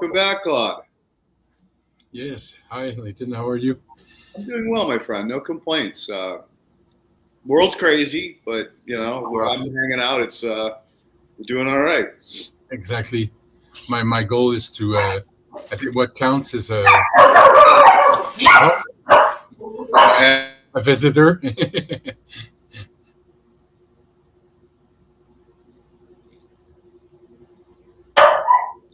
Welcome back, Claude. Yes. Hi, Leighton. How are you? I'm doing well, my friend. No complaints. World's crazy, but where I'm hanging out, it's we're doing all right. Exactly. My goal is to. I think what counts is a visitor.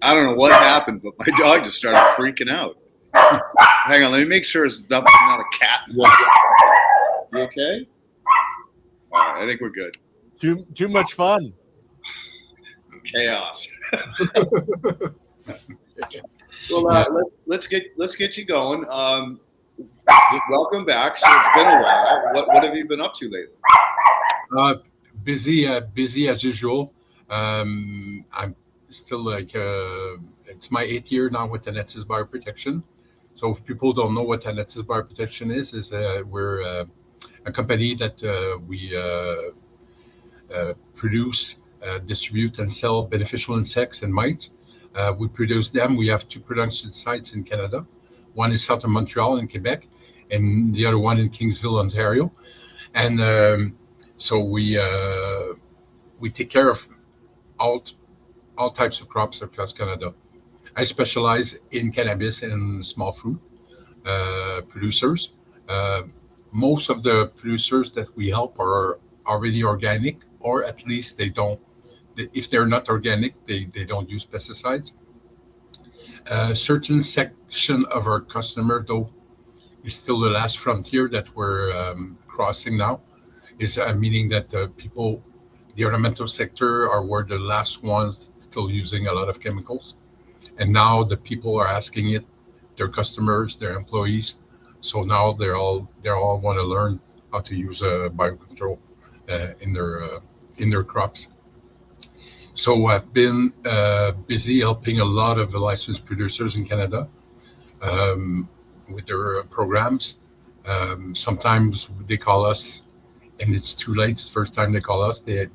I don't know what happened, but my dog just started freaking out. Hang on, let me make sure it's not a cat. You okay? All right, I think we're good. Too much fun. Chaos. Well, let's get you going. Welcome back. So it's been a while. What have you been up to lately? Busy as usual. I'm still it's my 8th year now with Anatis Bioprotection. So if people don't know what Anatis Bioprotection is we're a company that we produce, distribute, and sell beneficial insects and mites. We produce them. We have 2 production sites in Canada. One is south of Montreal in Quebec, and the other one in Kingsville, Ontario. And so we take care of all types of crops across Canada. I specialize in cannabis and small fruit producers. Most of the producers that we help are already organic, or at least they don't. If they're not organic, they don't use pesticides. A certain section of our customer, though, is still the last frontier that we're crossing now. Is meaning that people, the ornamental sector, are were the last ones still using a lot of chemicals, and now the people are asking it, their customers, their employees. So now they all want to learn how to use biocontrol in their crops. So I've been busy helping a lot of licensed producers in Canada with their programs. Sometimes they call us, and it's too late. It's the first time they call us. They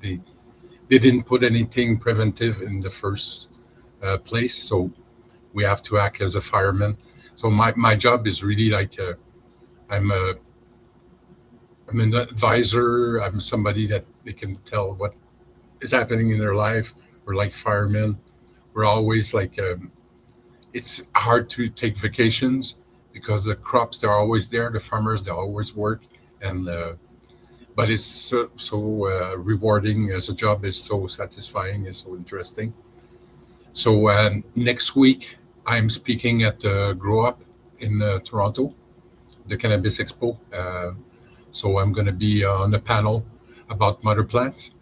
didn't put anything preventive in the first place, so we have to act as a fireman. So my job is really like I'm an advisor. I'm somebody that they can tell what is happening in their life. We're like firemen. We're always like it's hard to take vacations because the crops, they're always there. The farmers, they always work, and but it's so rewarding as a job. Is so satisfying. It's so interesting. So next week I'm speaking at Grow Up in Toronto, the Cannabis Expo. So I'm going to be on a panel about mother plants.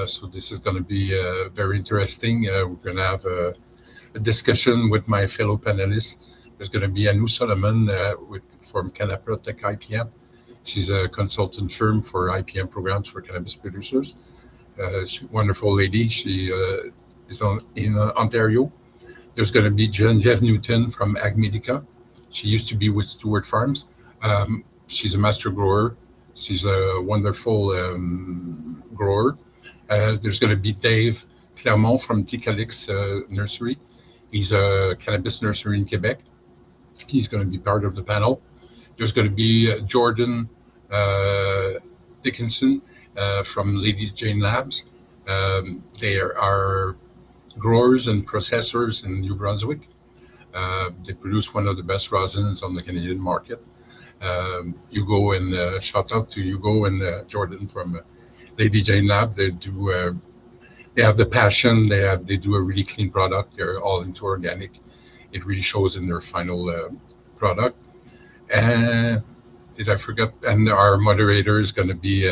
So this is going to be very interesting. We're going to have a discussion with my fellow panelists. There's going to be Anu Solomon from Cannabis IPM. She's a consultant firm for IPM programs for cannabis producers. She's a wonderful lady. She is in Ontario. There's going to be Genevieve Newton from Agmedica. She used to be with Stewart Farms. She's a master grower. She's a wonderful grower. There's going to be Dave Clermont from Ticalix Nursery. He's a cannabis nursery in Quebec. He's going to be part of the panel. There's going to be Jordan Dickinson from Lady Jane Labs. They are growers and processors in New Brunswick. They produce one of the best resins on the Canadian market. Hugo and shout out to Hugo and Jordan from Lady Jane Lab. They have the passion. They do a really clean product. They're all into organic. It really shows in their final product. And did I forget? And our moderator is going to be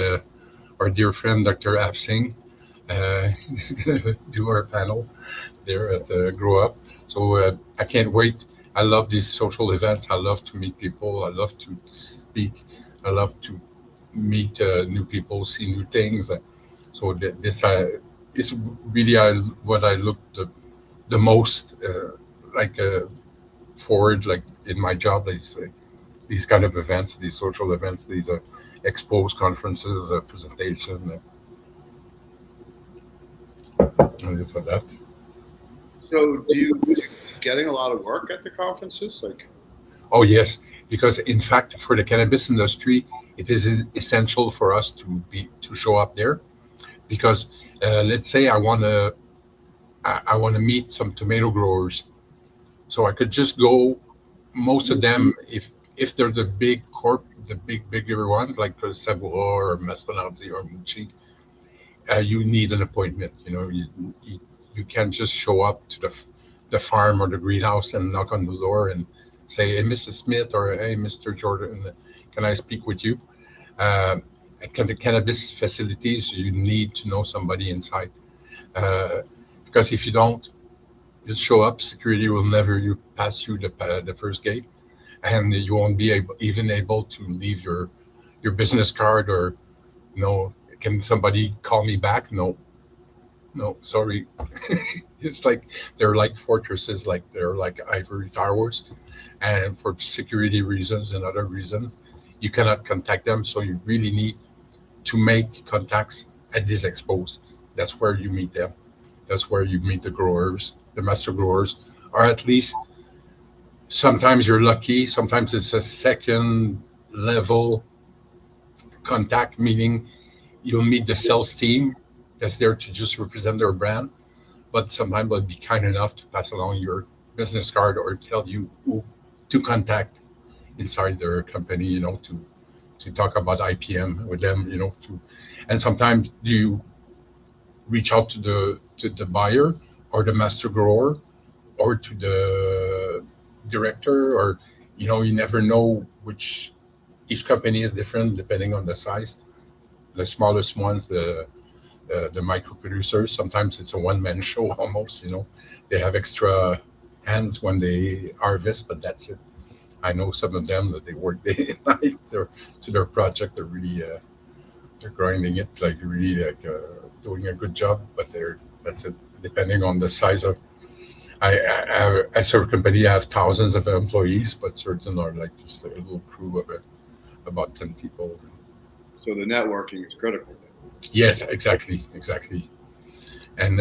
our dear friend Dr. Av Singh. He's going to do our panel there at Grow Up. So I can't wait. I love these social events. I love to meet people. I love to speak. I love to meet new people, see new things. So this is really what I look the most forward, like in my job. These kind of events, these social events, these expos, conferences, presentation. For that. So do getting a lot of work at the conferences? Like, Oh yes, because in fact, for the cannabis industry, it is essential for us to show up there. Because let's say I want to meet some tomato growers, so I could just go. Most of them, if they're the bigger ones like Savoura or Mastonazzi or Mucci, you need an appointment. You can't just show up to the farm or the greenhouse and knock on the door and say, "Hey, Mrs. Smith," or "Hey, Mr. Jordan, can I speak with you?" At the cannabis facilities, you need to know somebody inside, because if you don't, you show up, security will never you pass through the first gate, and you won't be even able to leave your business card, or can somebody call me back? No, sorry. It's like they're like fortresses, like they're like ivory towers, and for security reasons and other reasons, you cannot contact them. So you really need to make contacts at these expos. That's where you meet them. That's where you meet the growers, the master growers, or at least sometimes you're lucky. Sometimes it's a second level contact, meaning you'll meet the sales team that's there to just represent their brand, but sometimes they'll be kind enough to pass along your business card or tell you who to contact inside their company, to talk about IPM with them, and sometimes you reach out to the buyer or the master grower or to the director, or you never know which. Each company is different depending on the size. The smallest ones, the micro producers, sometimes it's a one-man show almost. They have extra hands when they harvest, but that's it. I know some of them that they work day and night to their project. They're really they're grinding it, like really doing a good job, but that's it. Depending on the size of, I serve company, I have thousands of employees, but certain are like just a little crew of about 10 people. So the networking is critical then. Yes, exactly. And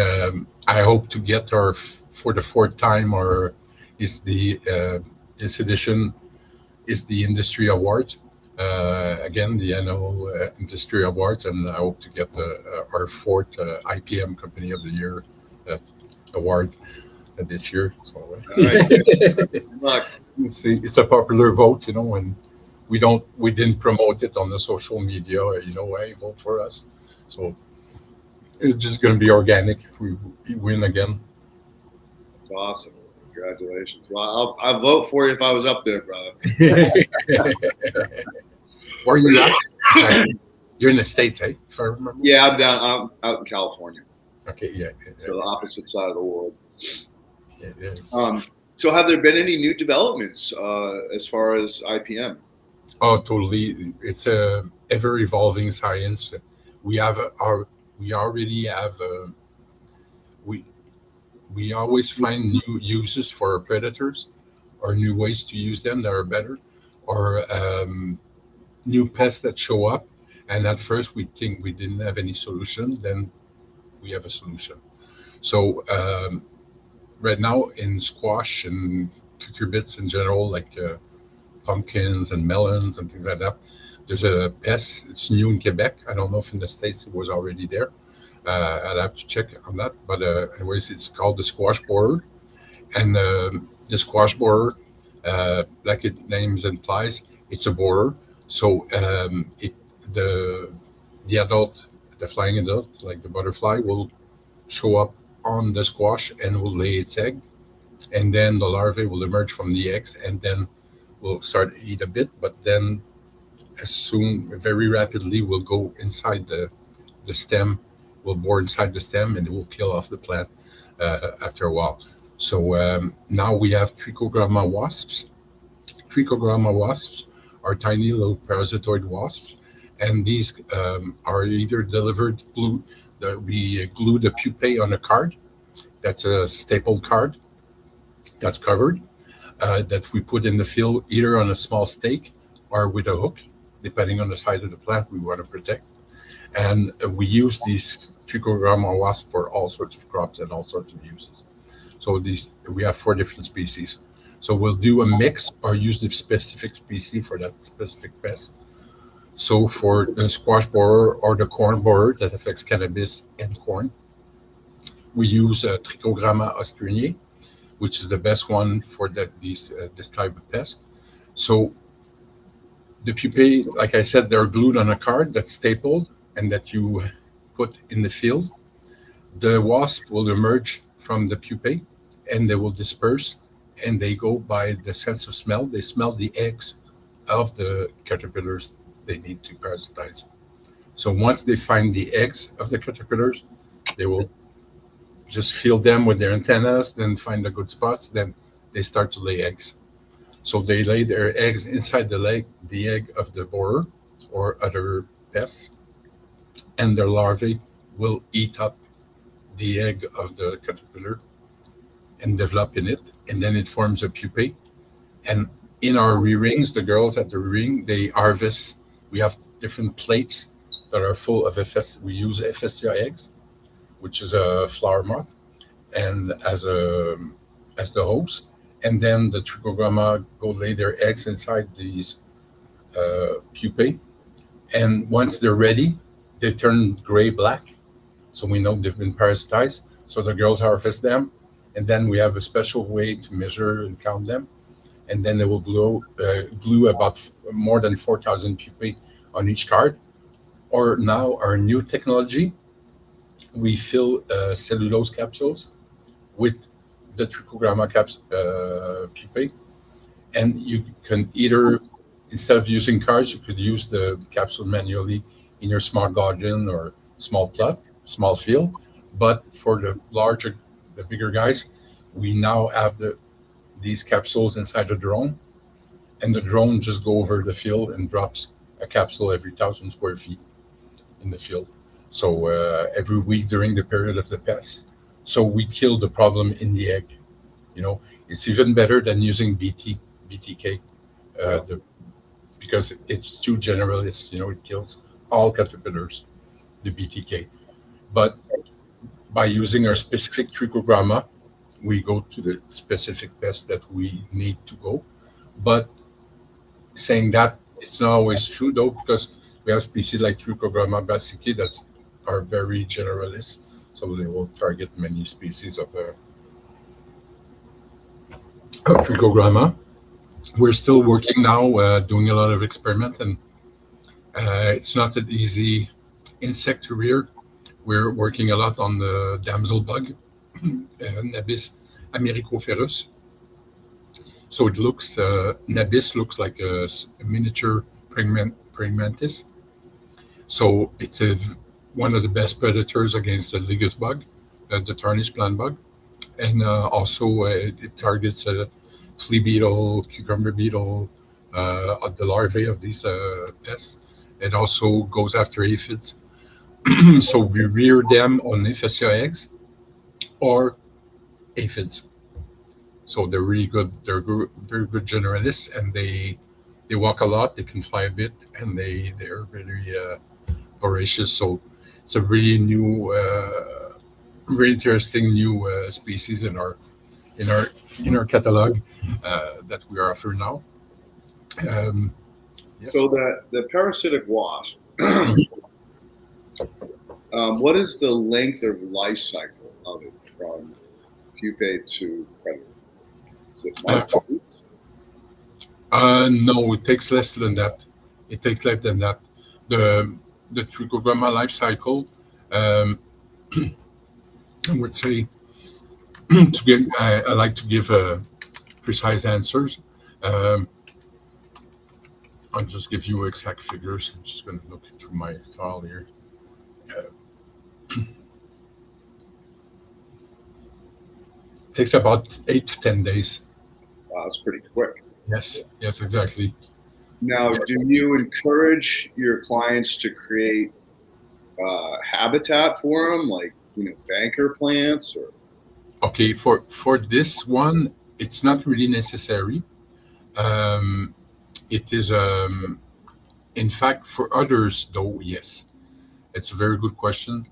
I hope to get for the fourth time, or is this edition is the industry awards. Again, the annual industry awards, and I hope to get our fourth IPM Company of the Year award this year. So, All right. Good luck. See, it's a popular vote, and we didn't promote it on the social media, hey, vote for us. So it's just going to be organic if we win again. That's awesome. Congratulations. Well, I'll vote for you if I was up there, brother. Where are you at? You're in the States, eh? If I remember. Yeah, I'm out in California. Okay, yeah. So the opposite side of the world. It is. So have there been any new developments as far as IPM? Oh, totally. It's a ever evolving science. We already have we always find new uses for our predators, or new ways to use them that are better, or new pests that show up. And at first we think we didn't have any solution, then we have a solution. So right now in squash and cucurbits in general, like pumpkins and melons and things like that, there's a pest. It's new in Quebec. I don't know if in the States it was already there. I'd have to check on that. But anyways, it's called the squash borer. And the squash borer, like its name implies, it's a borer. So the adult, the flying adult, like the butterfly, will show up on the squash and will lay its egg. And then the larvae will emerge from the eggs, and then will start to eat a bit. But then very rapidly, will go inside the stem, will bore inside the stem, and it will kill off the plant after a while. So now we have trichogramma wasps. Trichogramma wasps are tiny little parasitoid wasps, and these are either delivered we glue the pupae on a card. That's a stapled card that's covered, that we put in the field either on a small stake or with a hook, depending on the size of the plant we want to protect. And we use these trichogramma wasps for all sorts of crops and all sorts of uses. So we have 4 different species. So we'll do a mix or use the specific species for that specific pest. So for the squash borer or the corn borer that affects cannabis and corn, we use Trichogramma austrinier, which is the best one for this type of pest. So the pupae, like I said, they're glued on a card that's stapled and that you put in the field. The wasp will emerge from the pupae and they will disperse, and they go by the sense of smell. They smell the eggs of the caterpillars they need to parasitize. So once they find the eggs of the caterpillars, they will just feel them with their antennas, then find the good spots, then they start to lay eggs. So they lay their eggs inside the egg of the borer or other pests, and their larvae will eat up the egg of the caterpillar and develop in it, and then it forms a pupae. And in our re-rings, the girls at the re-ring, they harvest. We have different plates that are full of we use Ephesia eggs, which is a flower moth, and as the host. And then the Trichogramma go lay their eggs inside these pupae. And once they're ready, they turn gray-black. So we know they've been parasitized. So the girls harvest them. And then we have a special way to measure and count them. And then they will glue about more than 4,000 pupae on each card. Or now our new technology, we fill cellulose capsules with the Trichogramma pupae. And you can either, instead of using cards, you could use the capsule manually in your smart garden or small plot, small field. But for the bigger guys, we now have these capsules inside the drone, and the drone just go over the field and drops a capsule every 1,000 square feet in the field. So every week during the period of the pest. So we kill the problem in the egg. It's even better than using BTK, because it's too generalist. It kills all caterpillars, the BTK. But by using our specific Trichogramma, we go to the specific pest that we need to go. But saying that, it's not always true though, because we have species like Trichogramma brassicae that are very generalist, so they will target many species of Trichogramma. We're still working now, doing a lot of experiment, and it's not an easy insect to rear. We're working a lot on the damsel bug, Nabis americoferus. So it looks, Nabis looks like a miniature praying mantis. So it's one of the best predators against the Ligus bug, the tarnished plant bug. And also it targets flea beetle, cucumber beetle, the larvae of these pests. It also goes after aphids. So we rear them on Ephesia eggs or aphids. So they're really good. They're very good generalists, and they walk a lot. They can fly a bit, and they're really voracious. So it's a really new, very interesting new species in our catalog that we are offering now. Yes. So the parasitic wasp. What is the length of life cycle of it from pupae to predator? Is it months? No, it takes less than that. The Trichogramma life cycle, I would say, I like to give precise answers. I'll just give you exact figures. I'm just going to look through my file here. Takes about 8 to 10 days. Wow, that's pretty quick. Yes, exactly. Now, do you encourage your clients to create habitat for them, like banker plants? Or okay, for this one, it's not really necessary. It is, in fact, for others though, yes. It's a very good question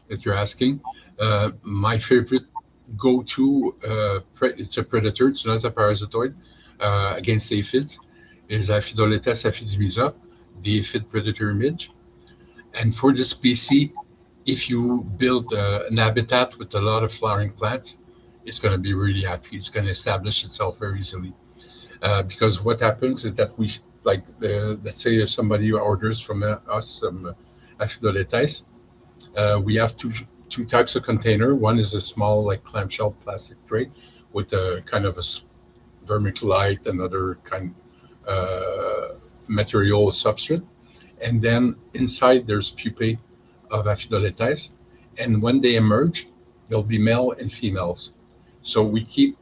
that you're asking. My favorite go-to, it's a predator, it's not a parasitoid, against aphids, is Aphidoletes aphidimisa, the aphid predator midge. And for this species, if you build an habitat with a lot of flowering plants, it's going to be really happy. It's going to establish itself very easily. Because what happens is that let's say if somebody orders from us some Aphidoletes, we have two types of container. One is a small, like clamshell plastic tray with a kind of a vermiculite and other kind material substrate. And then inside there's pupae of Aphidoletes. And when they emerge, there'll be male and females. So we keep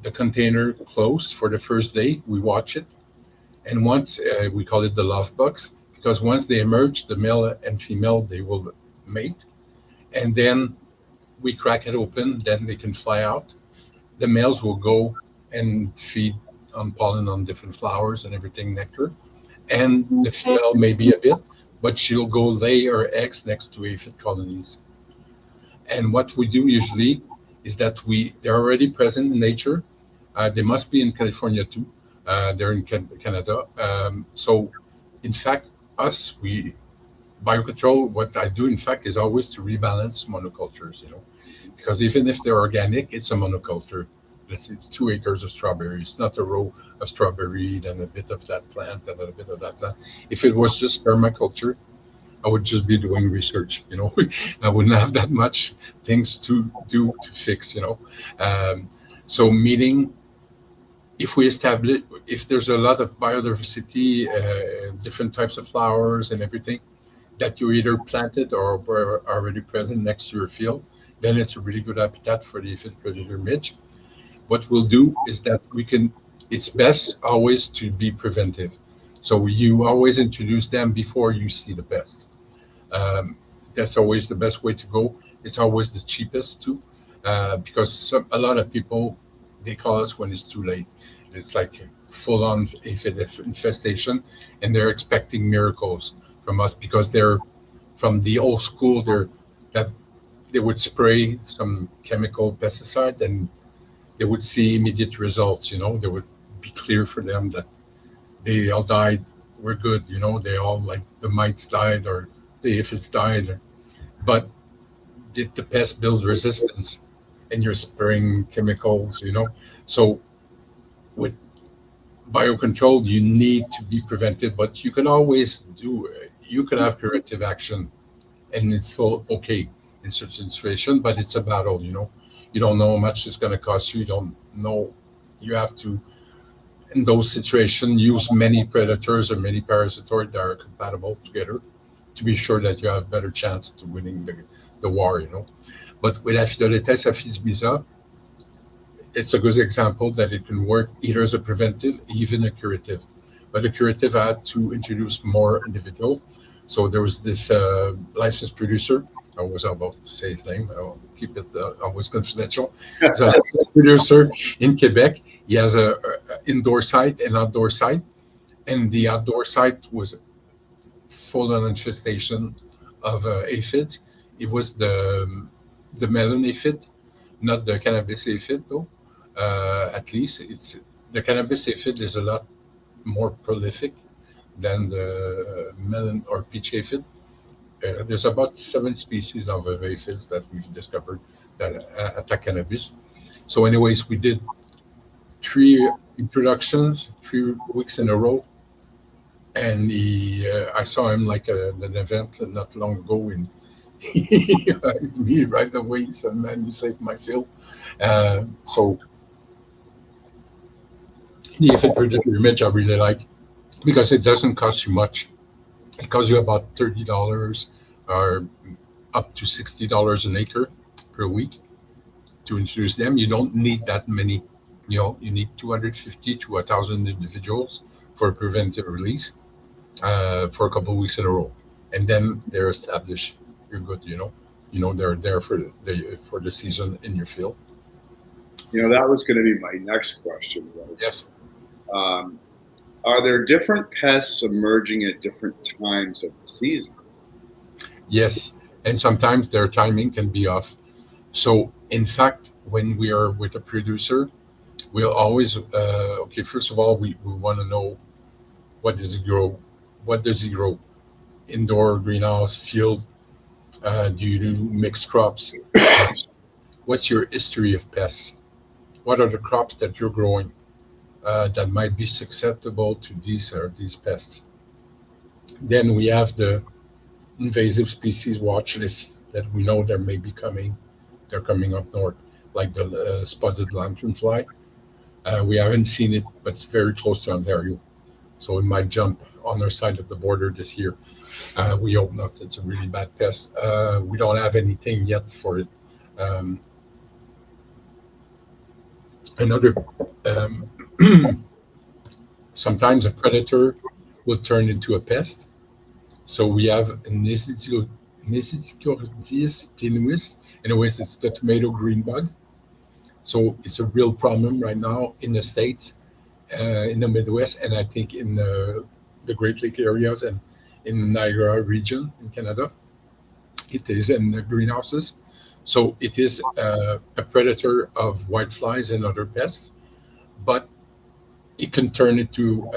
the container closed for the first day. We watch it. And once we call it the love box, because once they emerge, the male and female, they will mate. And then we crack it open, then they can fly out. The males will go and feed on pollen on different flowers and everything, nectar. And the female maybe a bit, but she'll go lay her eggs next to aphid colonies. And what we do usually is that they're already present in nature. They must be in California too. They're in Canada. So in fact, biocontrol, what I do in fact is always to rebalance monocultures, because even if they're organic, it's a monoculture. It's 2 acres of strawberry. It's not a row of strawberry, then a bit of that plant, and a bit of that plant. If it was just permaculture, I would just be doing research. I wouldn't have that much things to do to fix. So meaning, if there's a lot of biodiversity, different types of flowers and everything that you either planted or were already present next to your field, then it's a really good habitat for the aphid predator midge. What we'll do is that it's best always to be preventive. So you always introduce them before you see the pests. That's always the best way to go. It's always the cheapest too, because a lot of people, they call us when it's too late. It's like full-on aphid infestation, and they're expecting miracles from us because they're from the old school. They would spray some chemical pesticide and they would see immediate results. They would be clear for them that they all died. We're good. They all, like, the mites died or the aphids died. But did the pest build resistance? And you're spraying chemicals. So with biocontrol, you need to be preventive, but you can always you can have corrective action, and it's still okay in certain situations, but it's a battle. You don't know how much it's going to cost you. You don't know. You have to, in those situations, use many predators or many parasitoids that are compatible together to be sure that you have better chance to winning the war. But with Aphidoletes aphidimisa, it's a good example that it can work either as a preventive, even a curative. But the curative had to introduce more individual. So there was this licensed producer. I was about to say his name. I'll keep it always confidential. He's a licensed producer in Quebec. He has a indoor site and outdoor site. And the outdoor site was full of infestation of aphids. It was the melon aphid, not the cannabis aphid though. At least the cannabis aphid is a lot more prolific than the melon or peach aphid. There's about 7 species of aphids that we've discovered that attack cannabis. So anyways, we did 3 introductions, 3 weeks in a row. And I saw him like at an event not long ago, and he hired me right away. He said, "Man, you saved my field." So the aphid predator image I really like because it doesn't cost you much. It costs you about $30 or up to $60 an acre per week to introduce them. You don't need that many. You need 250 to 1,000 individuals for a preventive release for a couple of weeks in a row, and then they're established. You're good. They're there for the season in your field. That was going to be my next question. Yes. Are there different pests emerging at different times of the season? Yes, and sometimes their timing can be off. So in fact, when we are with a producer, we'll always okay. First of all, we want to know what does he grow, what does he grow, indoor, greenhouse, field. Do you do mixed crops? What's your history of pests? What are the crops that you're growing that might be susceptible to these pests? Then we have the invasive species watch list that we know there may be coming. They're coming up north, like the spotted lanternfly. We haven't seen it, but it's very close to Ontario, so it might jump on our side of the border this year. We hope not. It's a really bad pest. We don't have anything yet for it. Um, another um, Sometimes a predator will turn into a pest. So we have Nesiticordis tenuis. Anyways, it's the tomato green bug. So it's a real problem right now in the States, in the Midwest, and I think in the Great Lake areas and in the Niagara region in Canada. It is in the greenhouses. So it is a predator of whiteflies and other pests, but it can turn into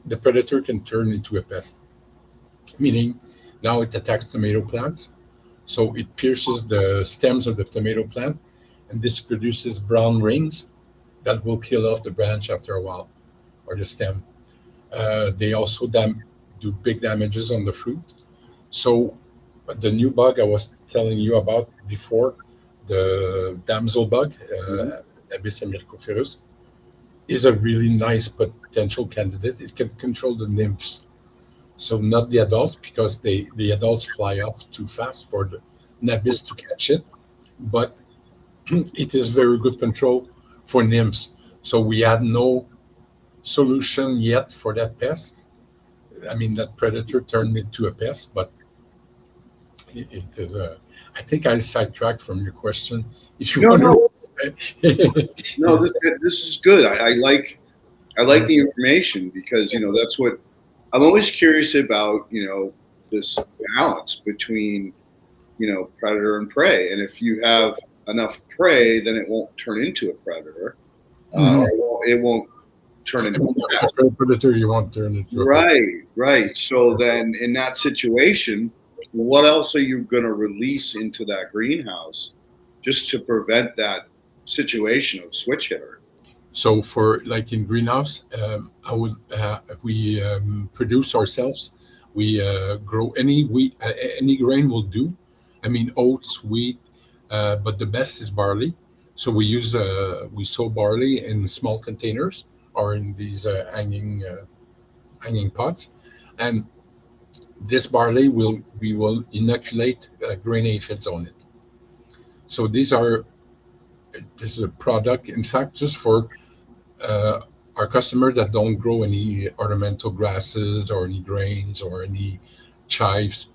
the predator can turn into a pest, meaning now it attacks tomato plants. So it pierces the stems of the tomato plant, and this produces brown rings that will kill off the branch after a while, or the stem. They also do big damages on the fruit. So the new bug I was telling you about before, the damsel bug, Abies americophilus, is a really nice potential candidate. It can control the nymphs, so not the adults, because the adults fly off too fast for the nabis to catch it. But it is very good control for nymphs. So we had no solution yet for that pest. I mean, that predator turned into a pest, but it is a. I think I sidetracked from your question. If you No, want no, to, no. This is good. I like the information because that's what I'm always curious about. This balance between predator and prey, and if you have enough prey, then it won't turn into a predator. It won't turn into a pest. predator, you want to turn into a pest. Right, right. So then, in that situation, what else are you going to release into that greenhouse just to prevent that situation of switch hitter? So for like in greenhouse, I would we produce ourselves. We grow any wheat, any grain will do. I mean oats, wheat, but the best is barley. So we sow barley in small containers or in these hanging pots, and this barley we will inoculate grain aphids on it. So this is a product, in fact, just for our customer that don't grow any ornamental grasses or any grains or any chives.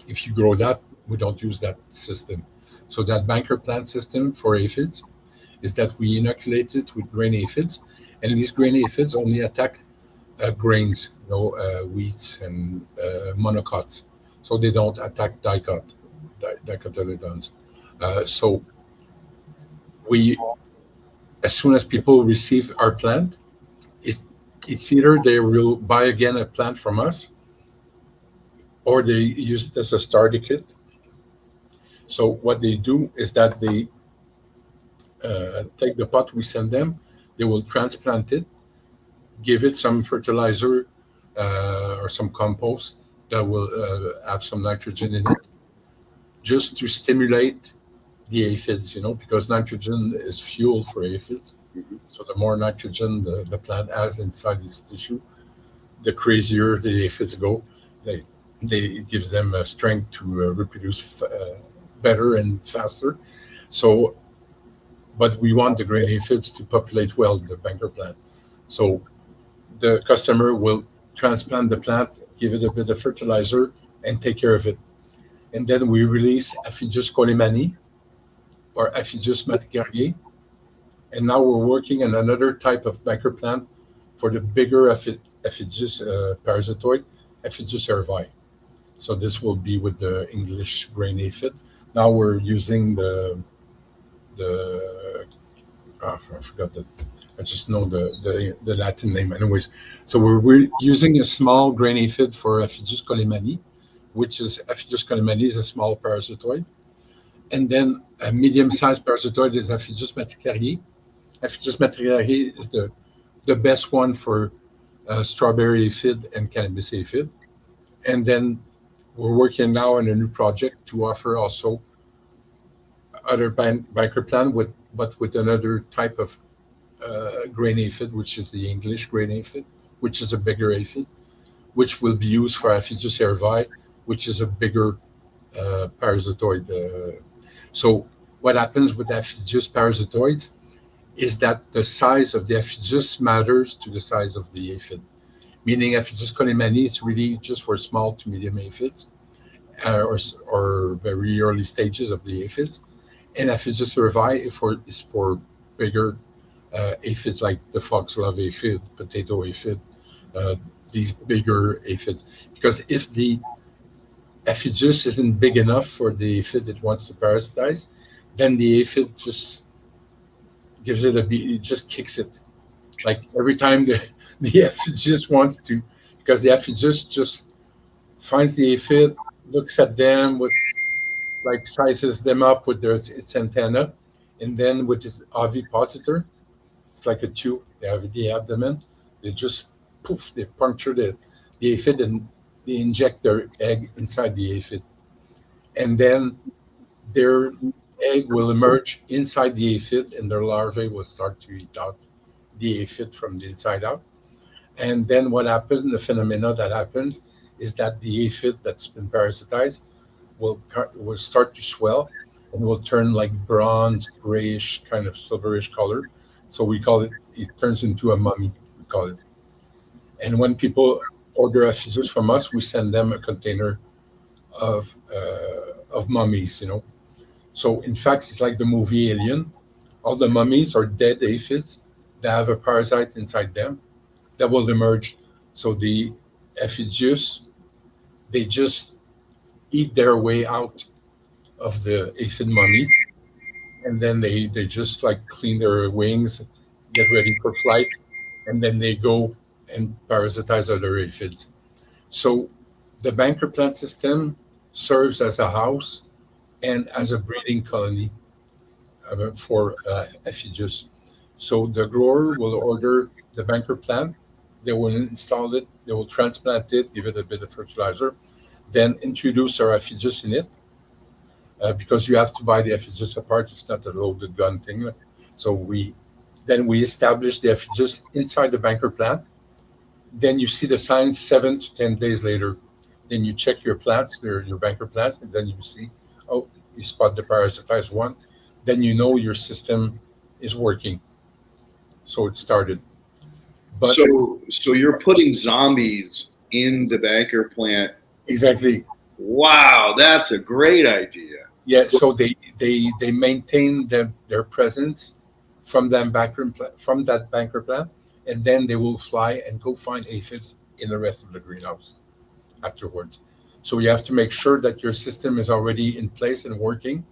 If you grow that, we don't use that system. So that banker plant system for aphids is that we inoculate it with grain aphids, and these grain aphids only attack grains, wheats and monocots. So they don't attack dicotyledons. So we, as soon as people receive our plant, it's either they will buy again a plant from us, or they use it as a starter kit. So what they do is that they take the pot we send them, they will transplant it, give it some fertilizer or some compost that will have some nitrogen in it, just to stimulate the aphids, because nitrogen is fuel for aphids. Mm-hmm. So the more nitrogen the plant has inside its tissue, the crazier the aphids go. It gives them strength to reproduce better and faster. So, but we want the grain aphids to populate well the banker plant. So the customer will transplant the plant, give it a bit of fertilizer, and take care of it. And then we release Aphidius colemani or Aphidius maticariae. And now we're working on another type of banker plant for the bigger Aphidius parasitoid, Aphidius cervi. So this will be with the English grain aphid, Now we're using the I forgot that. I just know the Latin name. Anyways, so we're using a small grain aphid for Aphidus colemani, which is Aphidus colemani is a small parasitoid, and then a medium-sized parasitoid is Aphidus matricariae. Aphidus matricariae is the best one for strawberry aphid and cannabis aphid, and then we're working now on a new project to offer also other banker plant with another type of grain aphid, which is the English grain aphid, which is a bigger aphid, which will be used for Aphidus cervi, which is a bigger parasitoid. So what happens with Aphidus parasitoids is that the size of the Aphidus matters to the size of the aphid. Meaning Aphidus colemani is really just for small to medium aphids or very early stages of the aphids. And Aphidus cervi is for bigger aphids like the foxglove aphid, potato aphid, these bigger aphids. Because if the Aphidus isn't big enough for the aphid that wants to parasitize, then the aphid just gives it it just kicks it. Like every time the Aphidus wants to, because the Aphidus just finds the aphid, looks at them with like sizes them up with its antenna, and then with its ovipositor, it's like a tube. They have the abdomen. They just poof, they puncture the aphid and they inject their egg inside the aphid, and then their egg will emerge inside the aphid, and their larvae will start to eat out the aphid from the inside out. And then what happens? The phenomena that happens is that the aphid that's been parasitized will start to swell and will turn like bronze, grayish, kind of silverish color. So we call it turns into a mummy, we call it. And when people order Aphidus from us, we send them a container of mummies, So in fact, it's like the movie Alien. All the mummies are dead aphids that have a parasite inside them that will emerge. So the Aphidus, they just eat their way out of the aphid mummy, and then they just like clean their wings, get ready for flight, and then they go and parasitize other aphids. So the banker plant system serves as a house and as a breeding colony for Aphidus. So the grower will order the banker plant, they will install it, they will transplant it, give it a bit of fertilizer, then introduce our Aphidus in it, because you have to buy the Aphidus apart. It's not a loaded gun thing. So we establish the Aphidus inside the banker plant. Then you see the signs 7 to 10 days later. Then you check your plants, your banker plants, and then you see, oh, you spot the parasitized one. Then you know your system is working. So it started. But so you're putting zombies in the banker plant. Exactly. Wow, that's a great idea. Yeah, so they maintain their presence from that banker plant, and then they will fly and go find aphids in the rest of the greenhouse afterwards. So you have to make sure that your system is already in place and working.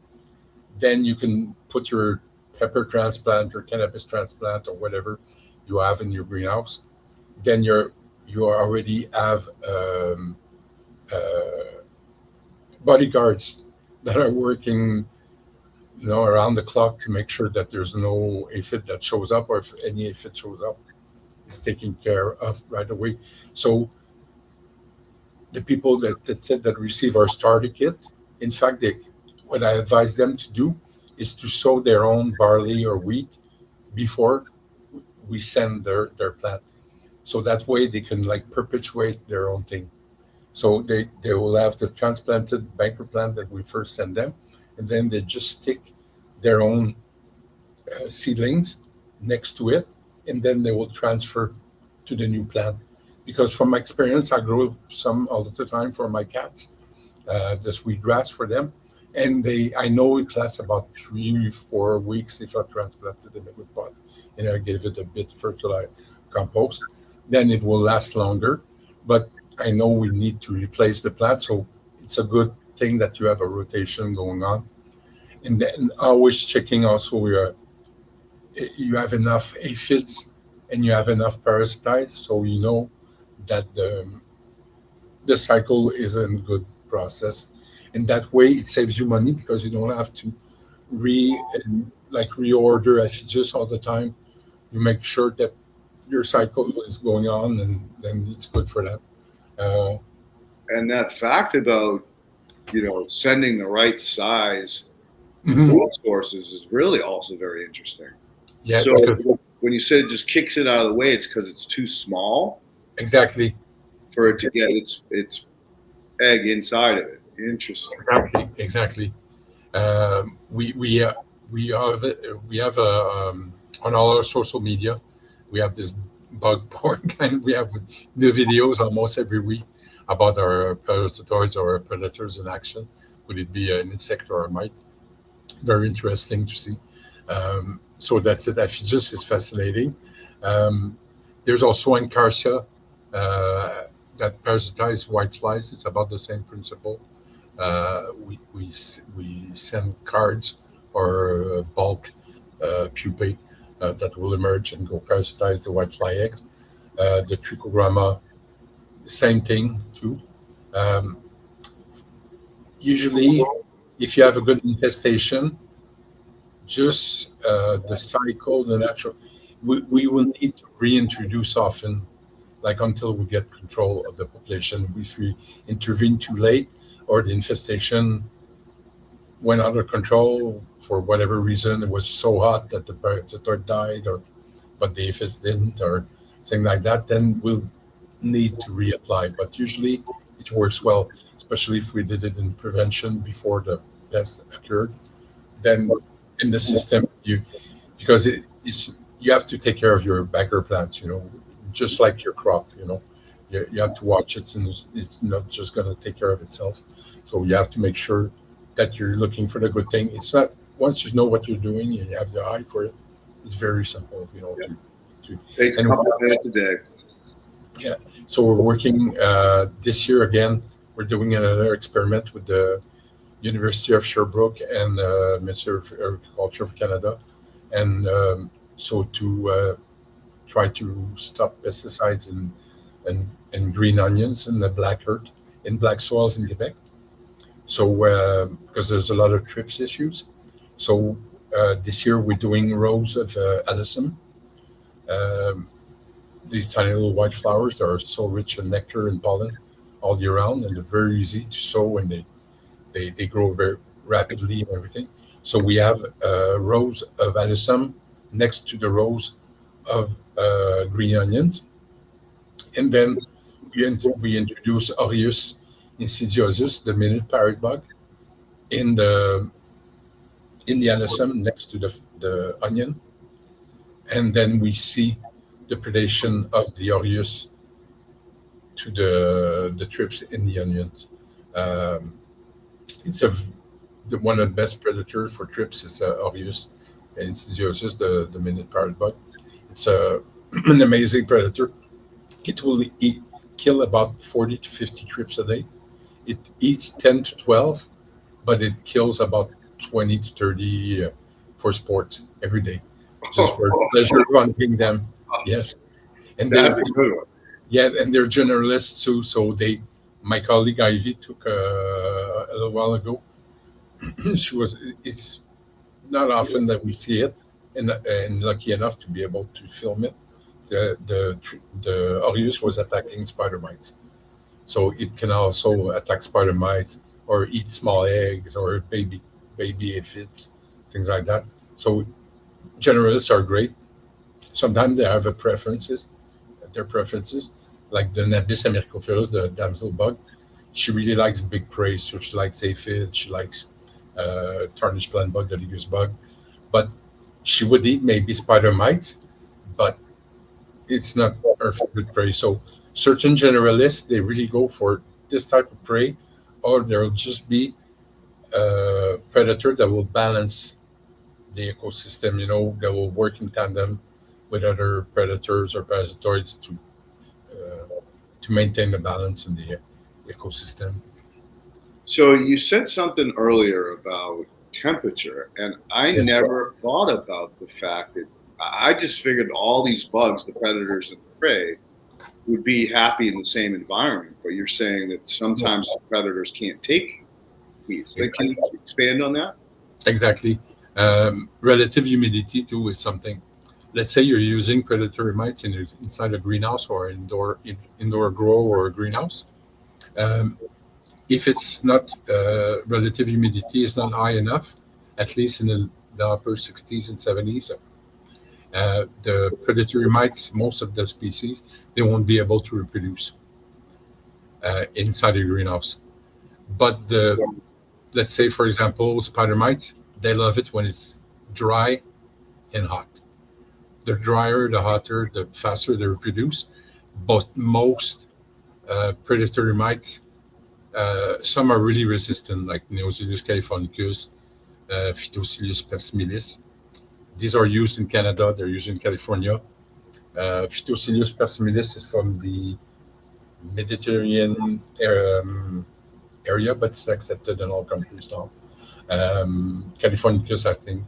Then you can put your pepper transplant or cannabis transplant or whatever you have in your greenhouse. Then you already have bodyguards that are working, around the clock to make sure that there's no aphid that shows up, or if any aphid shows up, it's taken care of right away. So the people that receive our starter kit, in fact, what I advise them to do is to sow their own barley or wheat before we send their plant. So that way they can like perpetuate their own thing. So they will have the transplanted banker plant that we first send them, and then they just stick their own seedlings next to it, and then they will transfer to the new plant. Because from my experience, I grow some all the time for my cats, the sweet grass for them, and I know it lasts about 3-4 weeks if I transplanted in a good pot, and I give it a bit of fertilizer compost, then it will last longer. But I know we need to replace the plant, so it's a good thing that you have a rotation going on. And then always checking also you have enough aphids and you have enough parasites, so you know that the cycle is a good process. And that way it saves you money because you don't have to reorder effigies all the time. You make sure that your cycle is going on, and then it's good for that. And that fact about, sending the right size Mhm. food sources is really also very interesting. Yeah, So because when you said it just kicks it out of the way, it's because it's too small exactly. for it to get its egg inside of it. Interesting. Exactly. We have on all our social media, we have this bug board kind. We have new videos almost every week about our parasitoids or our predators in action. Would it be an insect or a mite? Very interesting to see. So that's it. Aphigus is fascinating. There's also Encarsia that parasitize whiteflies. It's about the same principle. We send cards or bulk pupae that will emerge and go parasitize the whitefly eggs. The trichogramma, same thing too. Usually, if you have a good infestation, just the cycle, the natural, we will need to reintroduce often, like until we get control of the population. If we intervene too late or the infestation went out of control for whatever reason, it was so hot that the parasitoid died, but the aphis didn't, or something like that, then we'll need to reapply. But usually it works well, especially if we did it in prevention before the pest occurred. Then in the system, because it's you have to take care of your backer plants, just like your crop. You have to watch it, and it's not just going to take care of itself. So you have to make sure that you're looking for the good thing. It's not, once you know what you're doing and you have the eye for it, it's very simple. Takes a couple of minutes a day. Yeah. So we're working this year again. We're doing another experiment with the University of Sherbrooke and Ministry of Agriculture of Canada, and so to try to stop pesticides in green onions and the black earth in black soils in Quebec. So because there's a lot of trips issues, so this year we're doing rows of alyssum. These tiny little white flowers that are so rich in nectar and pollen all year round, and they're very easy to sow, and they grow very rapidly and everything. So we have rows of alyssum next to the rows of green onions, and then we introduce Aureus insidiosus, the minute parrot bug, in the alyssum next to the onion, and then we see the predation of the Aureus to the trips in the onions. It's one of the best predators for trips is Aureus insidiosus, the minute parrot bug. It's an amazing predator. It will kill about 40 to 50 trips a day. It eats 10 to 12, but it kills about 20 to 30 for sports every day, just for pleasure hunting them. Yes, and That's a good one. yeah, and they're generalists too. So my colleague Ivy took a little while ago. It's not often that we see it, and lucky enough to be able to film it. The Aureus was attacking spider mites, so it can also attack spider mites or eat small eggs or baby aphids, things like that. So generalists are great. Sometimes they have their preferences, like the Nabis americophilus, the damsel bug. She really likes big prey, so she likes aphids, she likes tarnished plant bug, the Ligus bug, but she would eat maybe spider mites, but it's not her favorite prey. So certain generalists, they really go for this type of prey, or there'll just be a predator that will balance the ecosystem, that will work in tandem with other predators or parasitoids to maintain the balance in the ecosystem. So you said something earlier about temperature, and I Yes. never thought about the fact that I just figured all these bugs, the predators and the prey, would be happy in the same environment. But you're saying that sometimes the predators can't take heat. So can you expand on that? Exactly. Relative humidity too is something. Let's say you're using predatory mites inside a greenhouse or indoor grow or a greenhouse. Um, if it's not relative humidity is not high enough, at least in the upper 60s and 70s, the predatory mites, most of the species, they won't be able to reproduce inside a greenhouse. But let's say, for example, spider mites, they love it when it's dry and hot. The drier, the hotter, the faster they reproduce. But most predatory mites, some are really resistant, like Neosilius californicus, Phytocilius persimilis. These are used in Canada. They're used in California. Phytocilius persimilis is from the Mediterranean area, but it's accepted in all countries now. Californicus, I think,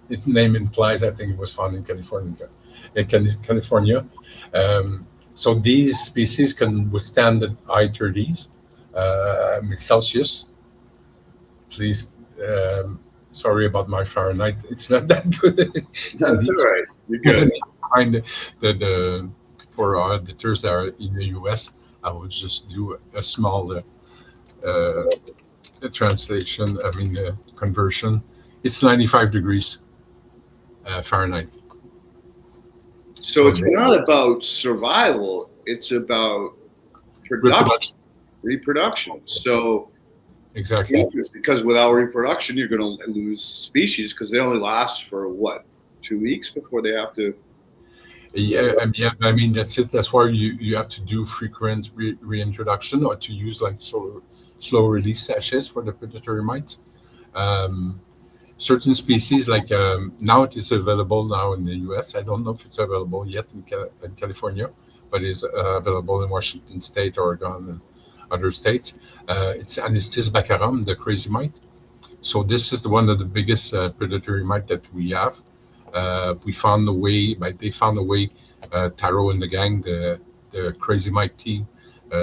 its name implies, I think it was found in California. So these species can withstand the high 30s. Celsius. Please, sorry about my Fahrenheit. It's not that good. That's all right. You're good. Find the for our editors that are in the US, I would just do a small translation. I mean, conversion. It's 95 degrees Fahrenheit. So it's not about survival; it's about reproduction. So exactly, because without reproduction, you're going to lose species because they only last for what, 2 weeks before they have to. Yeah, I mean that's it. That's why you have to do frequent reintroduction or to use like slow release sachets for the predatory mites. Certain species, like now it is available now in the US. I don't know if it's available yet in California, but it's available in Washington State, Oregon, and other states. It's Anatis baccharum, the crazy mite. So this is one of the biggest predatory mite that we have. They found a way, Taro and the gang, the crazy mite team.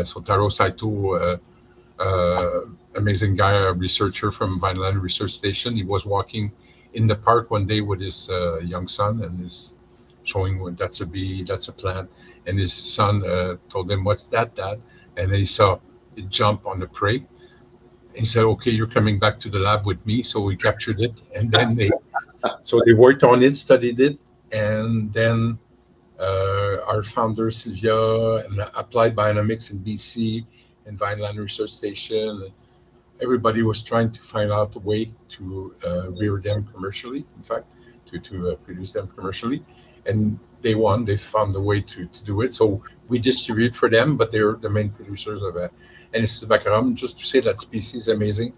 So Taro Saito, amazing guy, a researcher from Vineland Research Station. He was walking in the park one day with his young son and is showing that's a bee, that's a plant. And his son told him, "What's that, Dad?" And then he saw it jump on the prey. He said, "Okay, you're coming back to the lab with me." So we captured it, and then they worked on it, studied it, and then our founder Sylvia and Applied Bionomics in BC and Vineland Research Station. Everybody was trying to find out a way to rear them commercially. In fact, to produce them commercially, and they won. They found a way to do it. So we distribute for them, but they're the main producers of it. And this is baccharum. Just to say that species is amazing.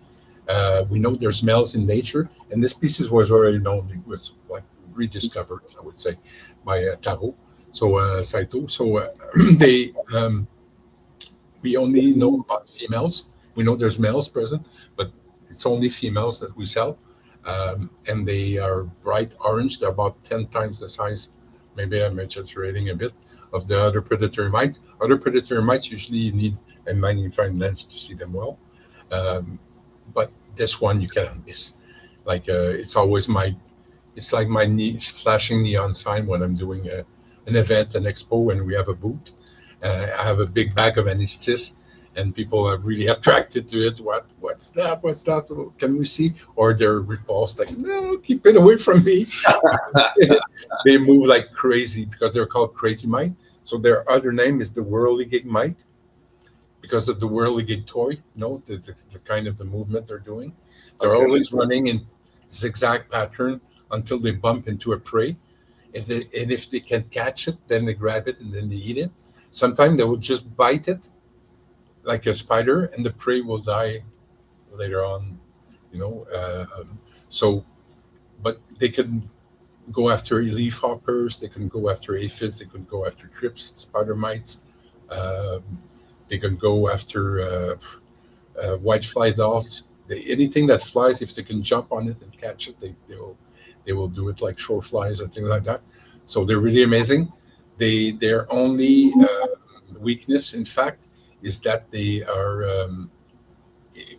We know there's males in nature, and this species was already known. It was like rediscovered, I would say, by Taro. So Saito. So we only know about females. We know there's males present, but it's only females that we sell. And they are bright orange. They're about 10 times the size, maybe I'm exaggerating a bit, of the other predatory mites. Other predatory mites, usually you need a magnifying lens to see them well. But this one you cannot miss. Like it's always it's like my flashing neon sign when I'm doing an event, an expo, and we have a booth. I have a big bag of anesthesia, and people are really attracted to it. What's that? What's that? Can we see? Or they're repulsed, like, no, keep it away from me. They move like crazy because they're called crazy mite. So their other name is the whirligig mite because of the whirligig toy. The kind of the movement they're doing. They're always running in zigzag pattern until they bump into a prey. If they can catch it, then they grab it and then they eat it. Sometimes they will just bite it like a spider, and the prey will die later on. But they can go after leaf hoppers. They can go after aphids. They can go after thrips, spider mites. They can go after white fly dolls. Anything that flies, if they can jump on it and catch it, they will do it, like shore flies or things like that. So they're really amazing. Their only weakness, in fact, is that they are,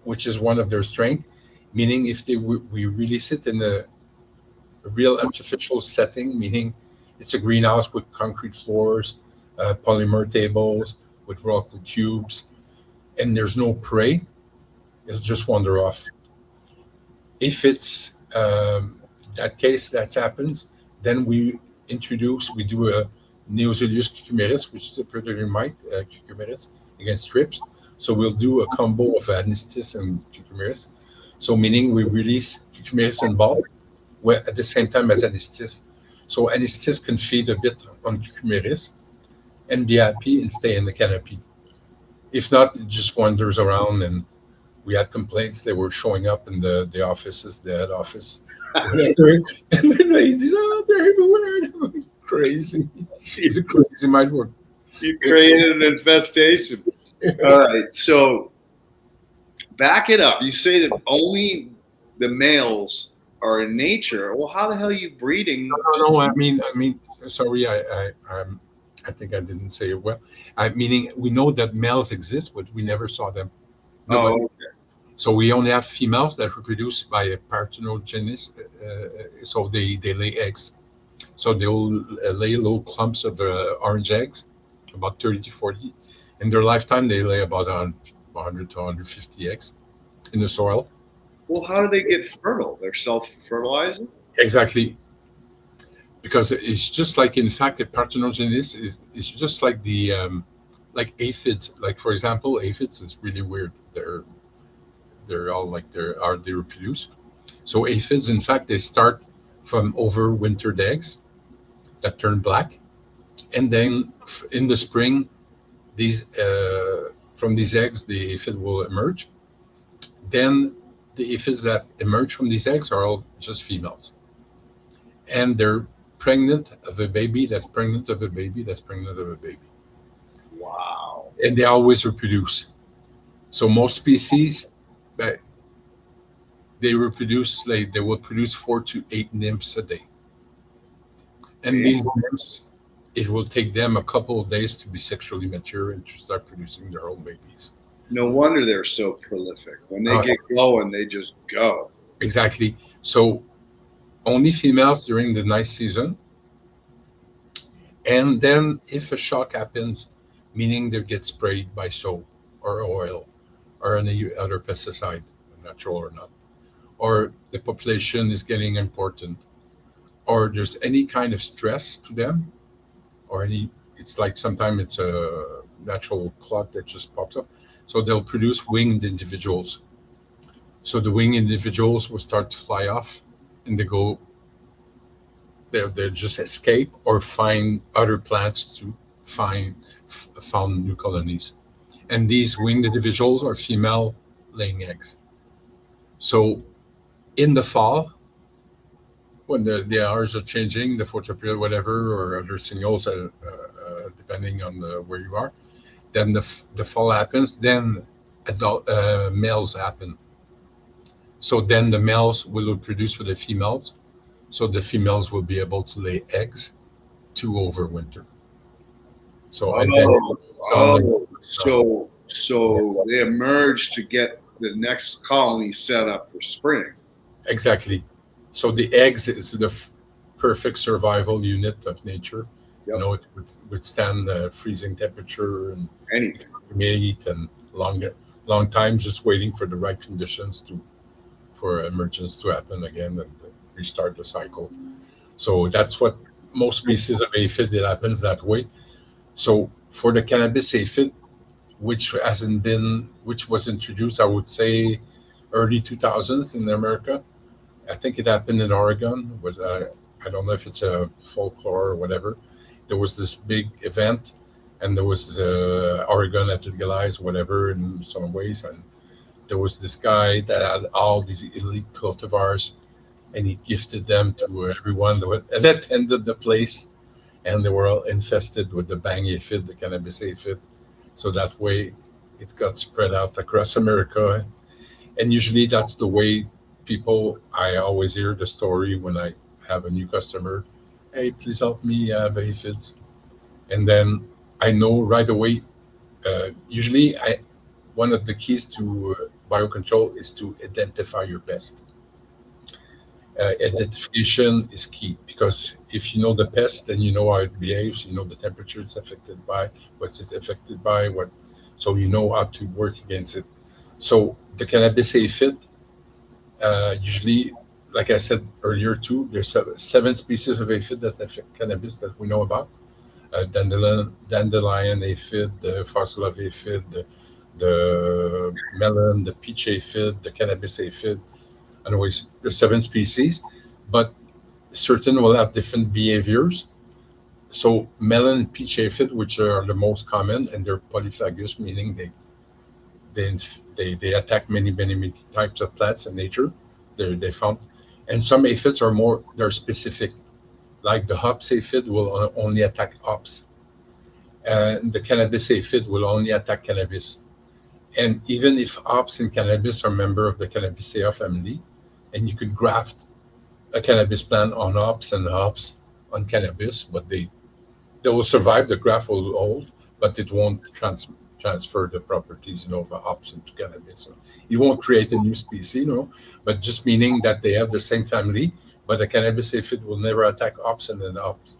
which is one of their strengths. Meaning, if we release it in a real artificial setting, meaning it's a greenhouse with concrete floors, polymer tables with rock cubes, and there's no prey, it'll just wander off. If it's that case that happens, then we do a Neosilius cucumeris, which is a predator mite, cucumeris against trips. So we'll do a combo of Anatis and cucumeris. So meaning we release cucumeris in bulk at the same time as Anatis. So Anatis can feed a bit on cucumeris and be happy and stay in the canopy. If not, it just wanders around. And we had complaints they were showing up in the offices, the head office. And the ladies, they're everywhere. Crazy. Crazy might work. You created an infestation. All right. So back it up. You say that only the males are in nature. Well, how the hell are you breeding? No. I mean, sorry. I think I didn't say it well. Meaning we know that males exist, but we never saw them. Nobody. Oh, okay. So we only have females that reproduce by a parthenogenesis. So they lay eggs. So they'll lay little clumps of orange eggs, about 30 to 40. In their lifetime, they lay about 100 to 150 eggs in the soil. Well, how do they get fertile? They're self-fertilizing? Exactly. Because it's just like, in fact, the parthenogenesis is just like the like aphids. Like, for example, aphids is really weird. They're all like they reproduce. So aphids, in fact, they start from overwintered eggs that turn black, and then in the spring, from these eggs, the aphid will emerge. Then the aphids that emerge from these eggs are all just females, and they're pregnant of a baby that's pregnant of a baby that's pregnant of a baby. Wow. And they always reproduce. So most species, they reproduce, like they will produce 4 to 8 nymphs a day. And these nymphs, it will take them a couple of days to be sexually mature and to start producing their own babies. No wonder they're so prolific. When they get going, they just go. Exactly. So only females during the nice season. And then if a shock happens, meaning they get sprayed by soap or oil or any other pesticide, natural or not, or the population is getting important, or there's any kind of stress to them, or it's like sometimes it's a natural clot that just pops up. So they'll produce winged individuals. So the winged individuals will start to fly off, and they'll just escape or find other plants to found new colonies. And these winged individuals are female laying eggs. So in the fall, when the hours are changing, the photoperiod, whatever, or other signals, depending on where you are, then the fall happens, then adult males happen. So then the males will produce for the females. So the females will be able to lay eggs to overwinter. So so they emerge to get the next colony set up for spring. Exactly. So the eggs is the perfect survival unit of nature. Yep. You know, it would withstand freezing temperature and anything, meat, and long time just waiting for the right conditions for emergence to happen again and restart the cycle. So that's what most species of aphid, it happens that way. So for the cannabis aphid, which was introduced, I would say early 2000s in America. I think it happened in Oregon. I don't know if it's a folklore or whatever. There was this big event, and there was Oregon had legalized whatever in some ways, and there was this guy that had all these elite cultivars, and he gifted them to everyone that attended the place, and they were all infested with the bang aphid, the cannabis aphid. So that way, it got spread out across America. And usually that's the way people, I always hear the story when I have a new customer. Hey, please help me have aphids. And then I know right away, usually one of the keys to biocontrol is to identify your pest. Identification is key because if you know the pest, then you know how it behaves. You know the temperature it's affected by, what's it affected by, so you know how to work against it. So the cannabis aphid, usually, like I said earlier too, there's seven species of aphid that affect cannabis that we know about. Dandelion aphid, the foxglove aphid, the melon, the peach aphid, the cannabis aphid. Anyways, there's seven species, but certain will have different behaviors. So melon and peach aphid, which are the most common, and they're polyphagous, meaning they attack many types of plants in nature. They found, and some aphids they're specific. Like the hops aphid will only attack hops, and the cannabis aphid will only attack cannabis. And even if hops and cannabis are member of the Cannabiceae family, and you could graft a cannabis plant on hops and hops on cannabis, but they will survive. The graft will hold, but it won't transfer the properties, of hops into cannabis. So you won't create a new species, but just meaning that they have the same family. But a cannabis aphid will never attack hops, and an hops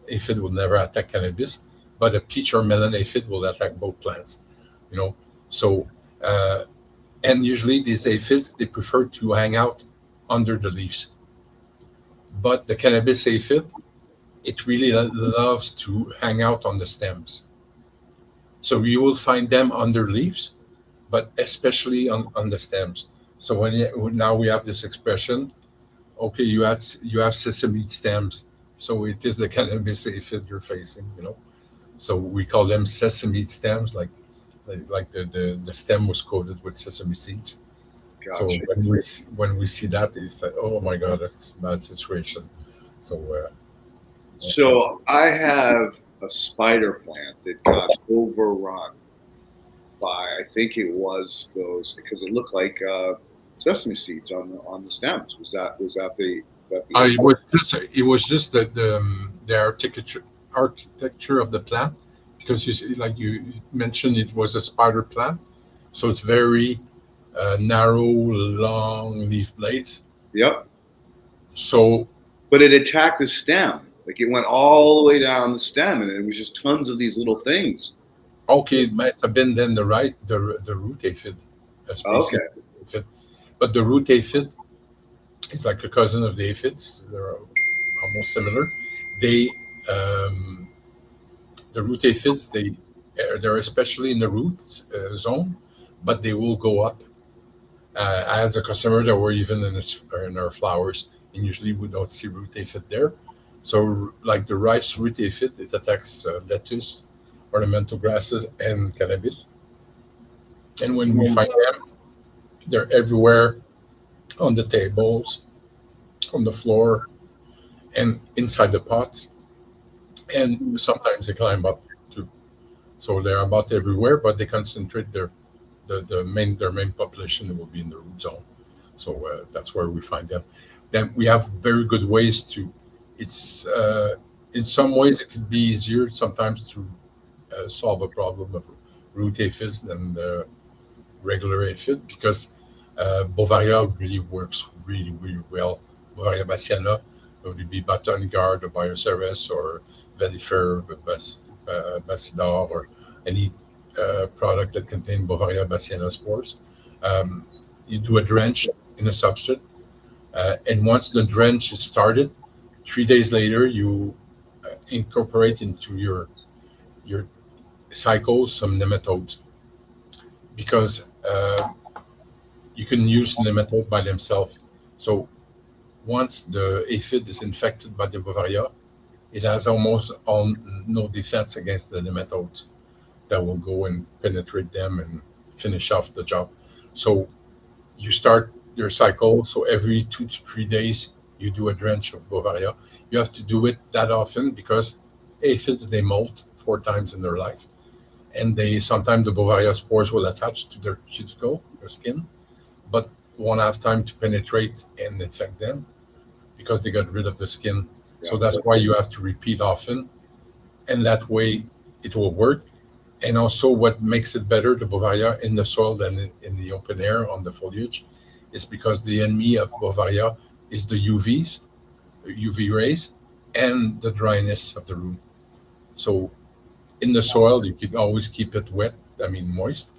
aphid will never attack cannabis. But a peach or melon aphid will attack both plants, So, and usually these aphids, they prefer to hang out under the leaves. But the cannabis aphid, it really loves to hang out on the stems. So you will find them under leaves, but especially on the stems. So now we have this expression, okay, you have sesame stems. So it is the cannabis aphid you're facing, So we call them sesame stems, like the stem was coated with sesame seeds. Gotcha. So when we see that, it's like, oh my God, that's a bad situation. So I have a spider plant that got overrun by, I think it was those, because it looked like sesame seeds on the stems. Was that the it was just the architecture of the plant, because you see, like you mentioned, it was a spider plant, so it's very narrow, long leaf blades. Yep. So, but it attacked the stem. Like it went all the way down the stem, and it was just tons of these little things. Okay, it might have been then the root aphid. Okay. Aphid. But the root aphid is like a cousin of the aphids. They're almost similar. The root aphids, they're especially in the root zone, but they will go up. I have the customer that were even in our flowers, and usually we don't see root aphid there. So like the rice root aphid, it attacks lettuce, ornamental grasses, and cannabis. And when we find them, they're everywhere, on the tables, on the floor, and inside the pots. And sometimes they climb up too. So they're about everywhere, but they concentrate their main population will be in the root zone. So that's where we find them. Then we have very good ways to. It's in some ways it could be easier sometimes to solve a problem of root aphids than the regular aphid, because Bovaria really works really well. Bovaria bassiana would be button guard or Bioceres or Velifer, Bacillard, or any product that contains Bovaria bassiana spores. You do a drench in a substrate, and once the drench is started, 3 days later you incorporate into your cycle some nematodes, because you can use nematode by themselves. So once the aphid is infected by the Bovaria, it has almost no defense against the nematodes that will go and penetrate them and finish off the job. So you start your cycle. So every 2 to 3 days, you do a drench of Bovaria. You have to do it that often because aphids, they molt 4 times in their life. and they sometimes the Bavaria spores will attach to their cuticle, their skin, but won't have time to penetrate and infect them because they got rid of the skin. So that's why you have to repeat often, and that way it will work. And also what makes it better, the Bavaria in the soil than in the open air on the foliage, is because the enemy of Bavaria is the UV rays, and the dryness of the room. So in the soil, you can always keep it wet, moist,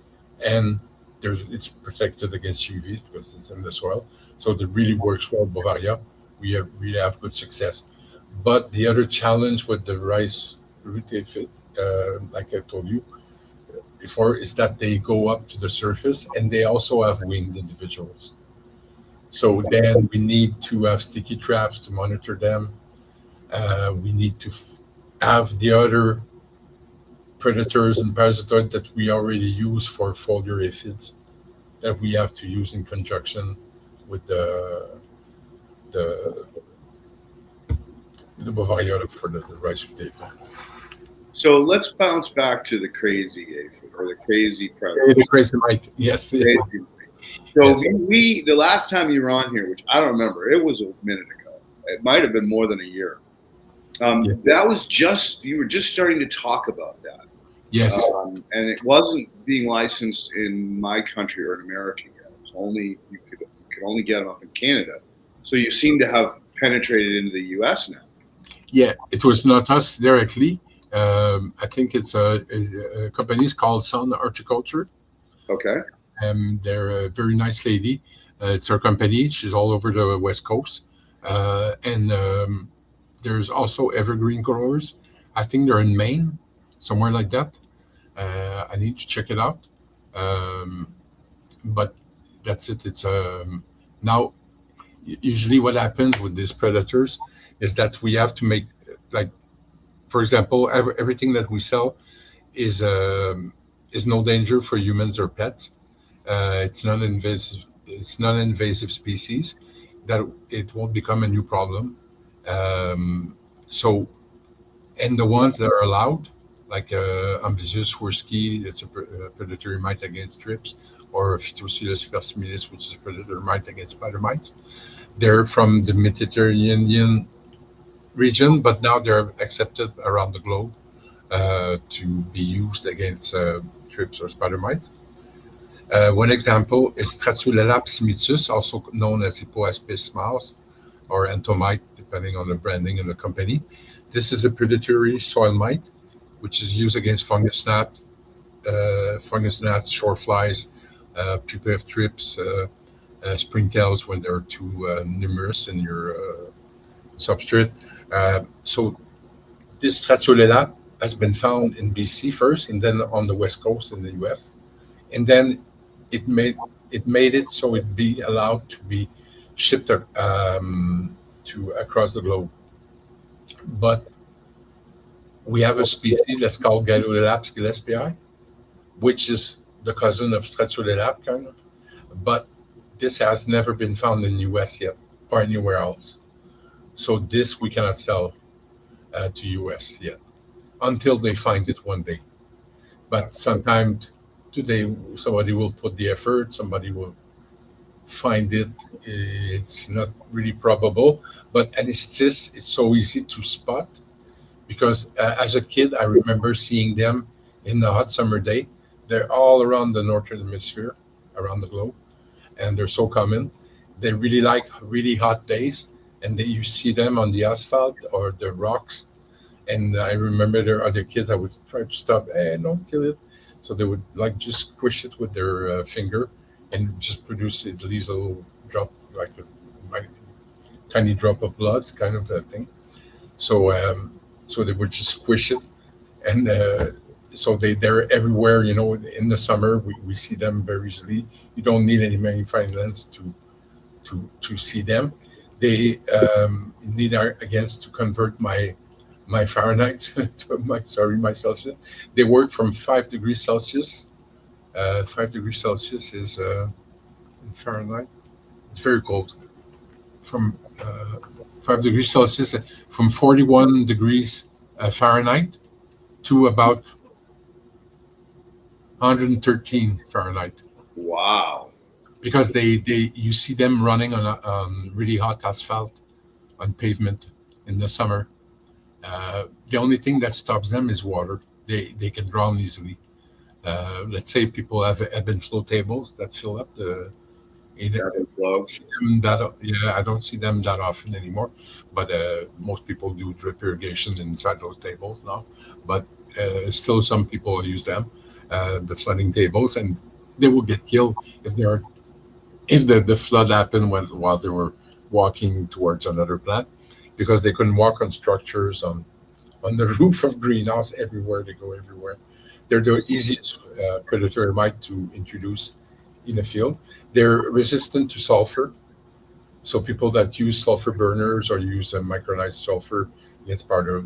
and it's protected against UV because it's in the soil. So it really works well, Bavaria. We really have good success. But the other challenge with the rice root aphid, like I told you before, is that they go up to the surface and they also have winged individuals. So then we need to have sticky traps to monitor them. We need to have the other predators and parasitoids that we already use for foliar aphids that we have to use in conjunction with the Bavaria for the rice root aphid. So let's bounce back to the crazy aphid or the crazy predator. The crazy mite, yes. Crazy. So Yes. we the last time you were on here, which I don't remember, it was a minute ago. It might have been more than a year. That was you were just starting to talk about that. Yes. And it wasn't being licensed in my country or in America yet. It was only you could only get them up in Canada. So you seem to have penetrated into the U.S. now. Yeah, it was not us directly. I think it's a company called Sun Horticulture. Okay. They're a very nice lady. It's her company. She's all over the West Coast. And there's also evergreen growers. I think they're in Maine, somewhere like that. I need to check it out. But that's it. It's now usually what happens with these predators is that we have to make, like, for example, everything that we sell is no danger for humans or pets. It's non-invasive. It's non-invasive species that it won't become a new problem. So, and the ones that are allowed, like Amblysius swirsky, it's a predatory mite against thrips, or Phytocilus versimilis, which is a predator mite against spider mites. They're from the Mediterranean region, but now they're accepted around the globe to be used against thrips or spider mites. One example is Stracciolella psimitus, also known as Hippoaspis mouse or entomite, depending on the branding and the company. This is a predatory soil mite, which is used against fungus gnats, shore flies, pupae of thrips, springtails when they're too numerous in your substrate. So this Stracciolella has been found in BC first, and then on the West Coast in the US, and then it made it so it'd be allowed to be shipped to across the globe. But we have a species that's called Gallolelaps gillespii, which is the cousin of Stracciolella, kind of. But this has never been found in the US yet or anywhere else. So this we cannot sell to US yet until they find it one day. But sometimes today somebody will put the effort, somebody will find it. It's not really probable, but Anatis, it's so easy to spot because as a kid, I remember seeing them in the hot summer day. They're all around the northern hemisphere, around the globe, and they're so common. They really like really hot days, and you see them on the asphalt or the rocks. And I remember there are other kids that would try to stop, hey, don't kill it. So they would like just squish it with their finger and just produce, it leaves a little drop, like a tiny drop of blood, kind of that thing. So so they would just squish it. And so they're everywhere, you know. In the summer, we see them very easily. You don't need any magnifying lens to see them. They need, again, to convert my Fahrenheit to my Celsius. They work from 5 degrees Celsius. 5 degrees Celsius is in Fahrenheit. It's very cold. From 5 degrees Celsius, from 41 degrees Fahrenheit to about 113 Fahrenheit. Wow. Because you see them running on really hot asphalt on pavement in the summer. The only thing that stops them is water. They can drown easily. Let's say people have ebb and flow tables that fill up the. I don't see them that often anymore, but most people do drip irrigation inside those tables now. But still, some people use them, the flooding tables, and they will get killed if the flood happened while they were walking towards another plant, because they couldn't walk on structures on the roof of greenhouse. Everywhere they go, everywhere. They're the easiest predatory mite to introduce in a field. They're resistant to sulfur, so people that use sulfur burners or use a micronized sulfur against powder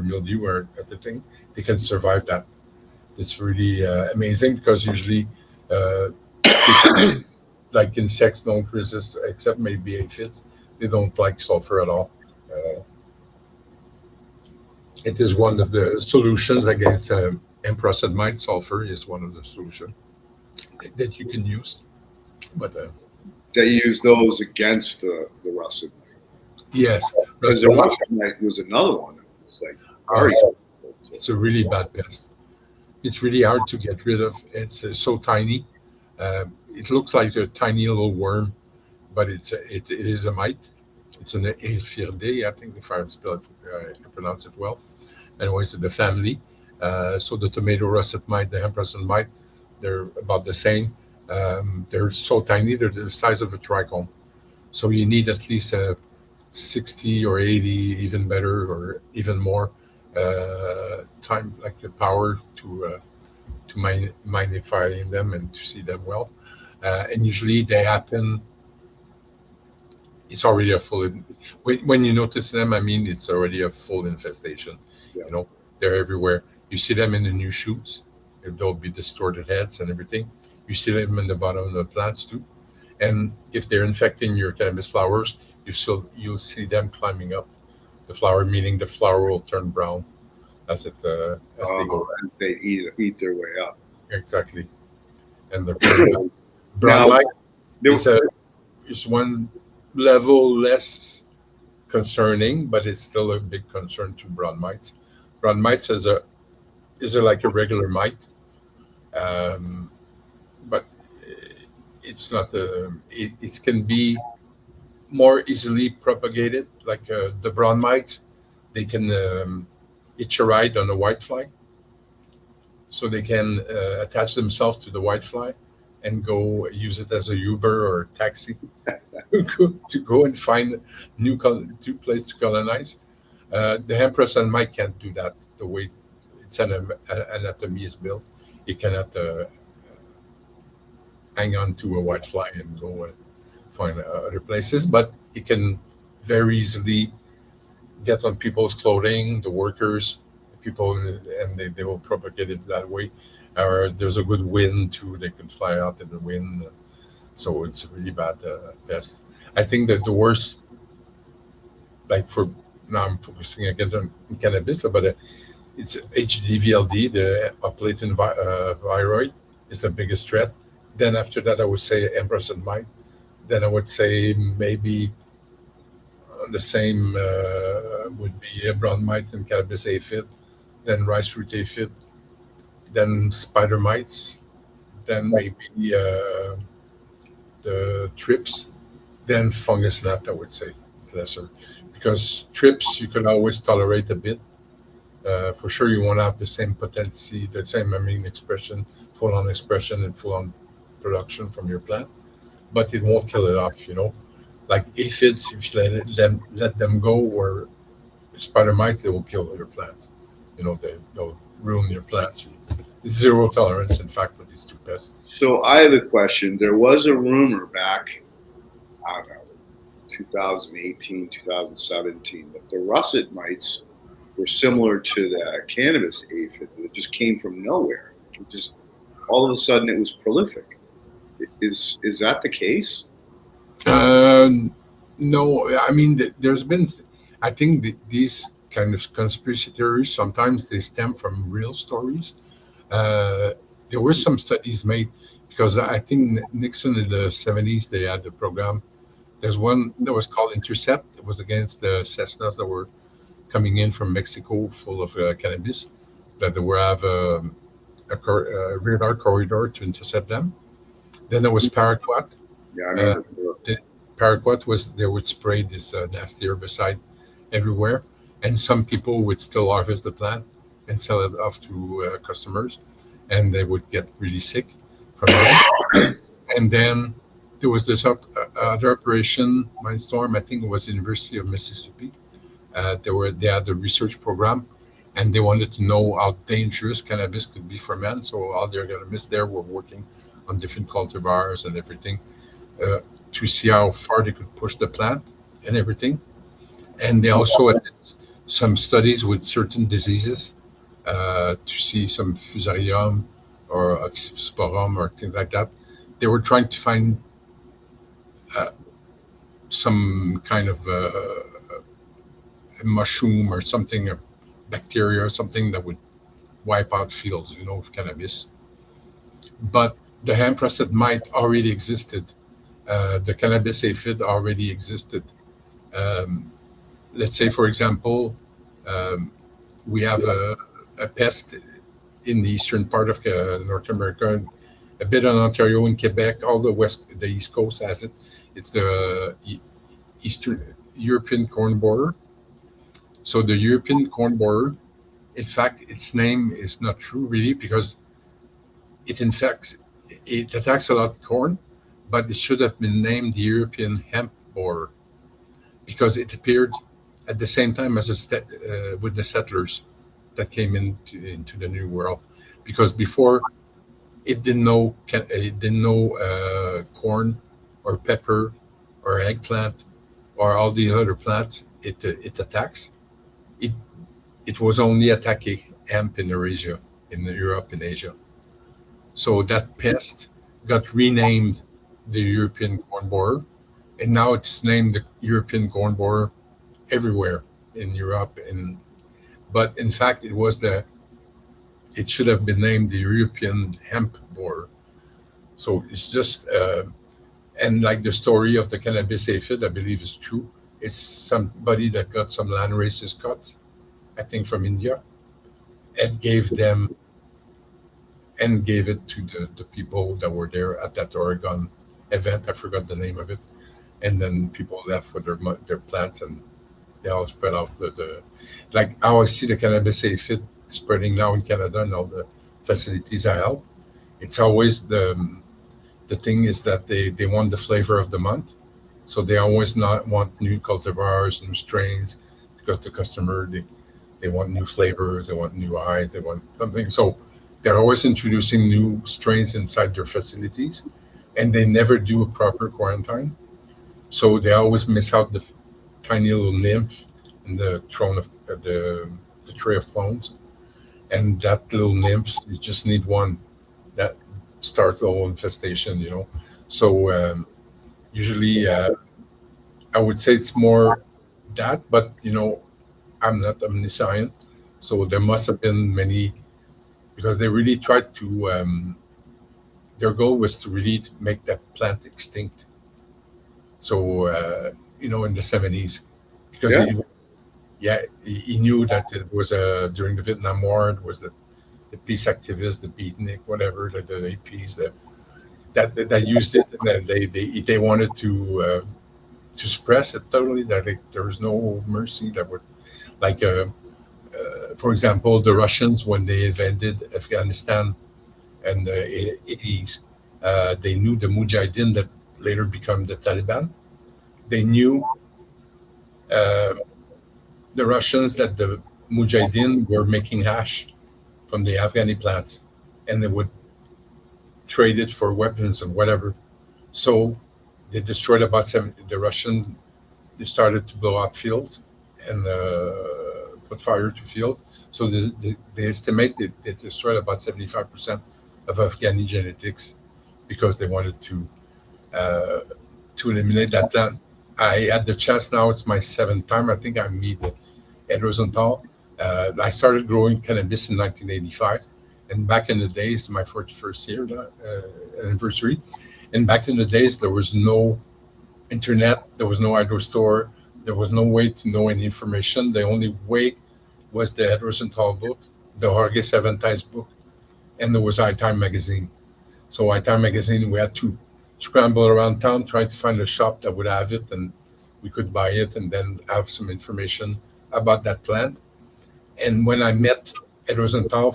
mildew or other thing, they can survive that. It's really amazing, because usually, like insects don't resist, except maybe aphids. They don't like sulfur at all. It is one of the solutions against Empressed mite. Sulfur is one of the solutions that you can use. But they use those against the russet mite. Yes, because the russet mite was another one. It was like it's a really bad pest. It's really hard to get rid of. It's so tiny. It looks like a tiny little worm, but it is a mite. It's an Aphiridae, I think, if I pronounce it well. Anyways, the family. So the tomato russet mite, the Empressed mite, they're about the same. They're so tiny, they're the size of a trichome. So you need at least 60 or 80, even better, or even more time, like the power to magnify them and to see them well. And usually they happen. It's already a full. When you notice them, I mean, it's already a full infestation. Yeah. You know, they're everywhere. You see them in the new shoots. There'll be distorted heads and everything. You see them in the bottom of the plants too. And if they're infecting your cannabis flowers, you'll see them climbing up the flower, meaning the flower will turn brown as they go. As they eat their way up. Exactly. And the brown light is one level less concerning, but it's still a big concern to brown mites. Brown mites is like a regular mite, but it's not it can be more easily propagated. Like the brown mites, they can hitch a ride on a whitefly, so they can attach themselves to the whitefly and go use it as a Uber or taxi to go and find new place to colonize. The Empress and mite can't do that the way its anatomy is built. It cannot hang on to a whitefly and go find other places, but it can very easily get on people's clothing, the workers, people, and they will propagate it that way. Or there's a good wind too; they can fly out in the wind. So it's a really bad pest. I think that the worst, like now I'm focusing again on cannabis, but it's HDVLD, the upleaten viroid, is the biggest threat. Then after that, I would say Empress and mite. Then I would say maybe the same would be a brown mite and cannabis aphid, then rice root aphid, then spider mites, then maybe the trips, then fungus gnat, I would say it's lesser. Because trips you can always tolerate a bit. For sure you won't have the same potency, the same expression, full-on expression and full-on production from your plant, but it won't kill it off, Like aphids, if you let them go, or spider mites, they will kill other plants. They'll ruin your plants. It's zero tolerance, in fact, for these two pests. So I have a question. There was a rumor back, I don't know, 2018, 2017, that the russet mites were similar to the cannabis aphid. It just came from nowhere. It just all of a sudden it was prolific. Is that the case? No, I mean, there's been, I think these kind of conspiracy theories, sometimes they stem from real stories. there were some studies made because I think Nixon in the 70s, they had the program. There's one that was called Intercept. It was against the Cessnas that were coming in from Mexico full of cannabis, that they would have a radar corridor to intercept them. Then there was Paraquat. Yeah, I remember. The Paraquat was, they would spray this nasty herbicide everywhere, and some people would still harvest the plant and sell it off to customers, and they would get really sick from it. And then there was this other operation, Mindstorm, I think it was University of Mississippi. They had a research program, and they wanted to know how dangerous cannabis could be for men. So all the agronomists there were working on different cultivars and everything to see how far they could push the plant and everything. And they also did some studies with certain diseases to see some fusarium or oxysporum or things like that. They were trying to find some kind of a mushroom or something, a bacteria or something that would wipe out fields, of cannabis. But the hemp-processed mite already existed. The cannabis aphid already existed. Let's say, for example, we have a pest in the eastern part of North America, a bit in Ontario and Quebec, all the East Coast has it. It's the Eastern European corn borer. So the European corn borer, in fact, its name is not true really, because it attacks a lot of corn, but it should have been named the European hemp borer because it appeared at the same time as with the settlers that came into the New World. Because before, it didn't know corn or pepper or eggplant or all the other plants it attacks. It was only attacking hemp in Eurasia, in Europe and Asia. So that pest got renamed the European corn borer, and now it's named the European corn borer everywhere in Europe. But in fact, it should have been named the European hemp borer. So it's just, and like the story of the cannabis aphid, I believe is true. It's somebody that got some land races cuts, I think from India, and gave it to the people that were there at that Oregon event. I forgot the name of it. And then people left with their plants, and they all spread out like how I see the cannabis aphid spreading now in Canada and all the facilities I help. It's always the thing is that they want the flavor of the month. So they always not want new cultivars, new strains, because the customer, they want new flavors, they want new eyes, they want something. So they're always introducing new strains inside their facilities, and they never do a proper quarantine. So they always miss out the tiny little nymph in the throne of the tray of clones. And that little nymph, you just need one that starts the whole infestation, So usually I would say it's more that, but I'm not omniscient, so there must have been many, because they really tried to their goal was to really make that plant extinct. So in the 70s, because he knew that it was during the Vietnam War, it was the peace activists, the beatnik, whatever, the APs that used it, and they wanted to suppress it totally. That there was no mercy. That would, like, for example, the Russians, when they invaded Afghanistan in the 80s, they knew the Mujahideen that later become the Taliban. They knew the Russians that the Mujahideen were making hash from the Afghani plants, and they would trade it for weapons and whatever. So they destroyed about 70. The Russians, they started to blow up fields and put fire to fields. So they estimate they destroyed about 75% of Afghani genetics because they wanted to eliminate that plant. I had the chance now, it's my 7th time. I think I meet Ed Rosenthal. I started growing cannabis in 1985, And back in the days, my 41st year anniversary, and back in the days, there was no internet, there was no hardware store, there was no way to know any information. The only way was the Ed Rosenthal book, the Jorge Cervantes book, and there was iTime magazine. So iTime magazine, we had to scramble around town trying to find a shop that would have it, and we could buy it and then have some information about that plant. And when I met Ed Rosenthal,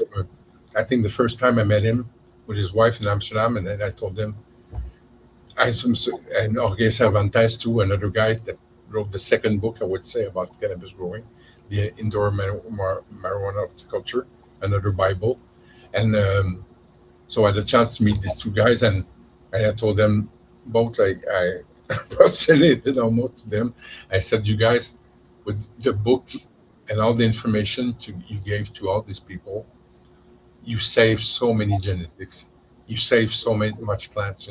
I think the first time I met him with his wife in Amsterdam, and then I told him, and Jorge Cervantes too, another guy that wrote the second book, I would say, about cannabis growing, the indoor marijuana horticulture, another Bible. And so I had a chance to meet these two guys, and I told them both, like, I prostrated almost to them. I said, you guys, with the book and all the information you gave to all these people, you save so many genetics. You save so much plants,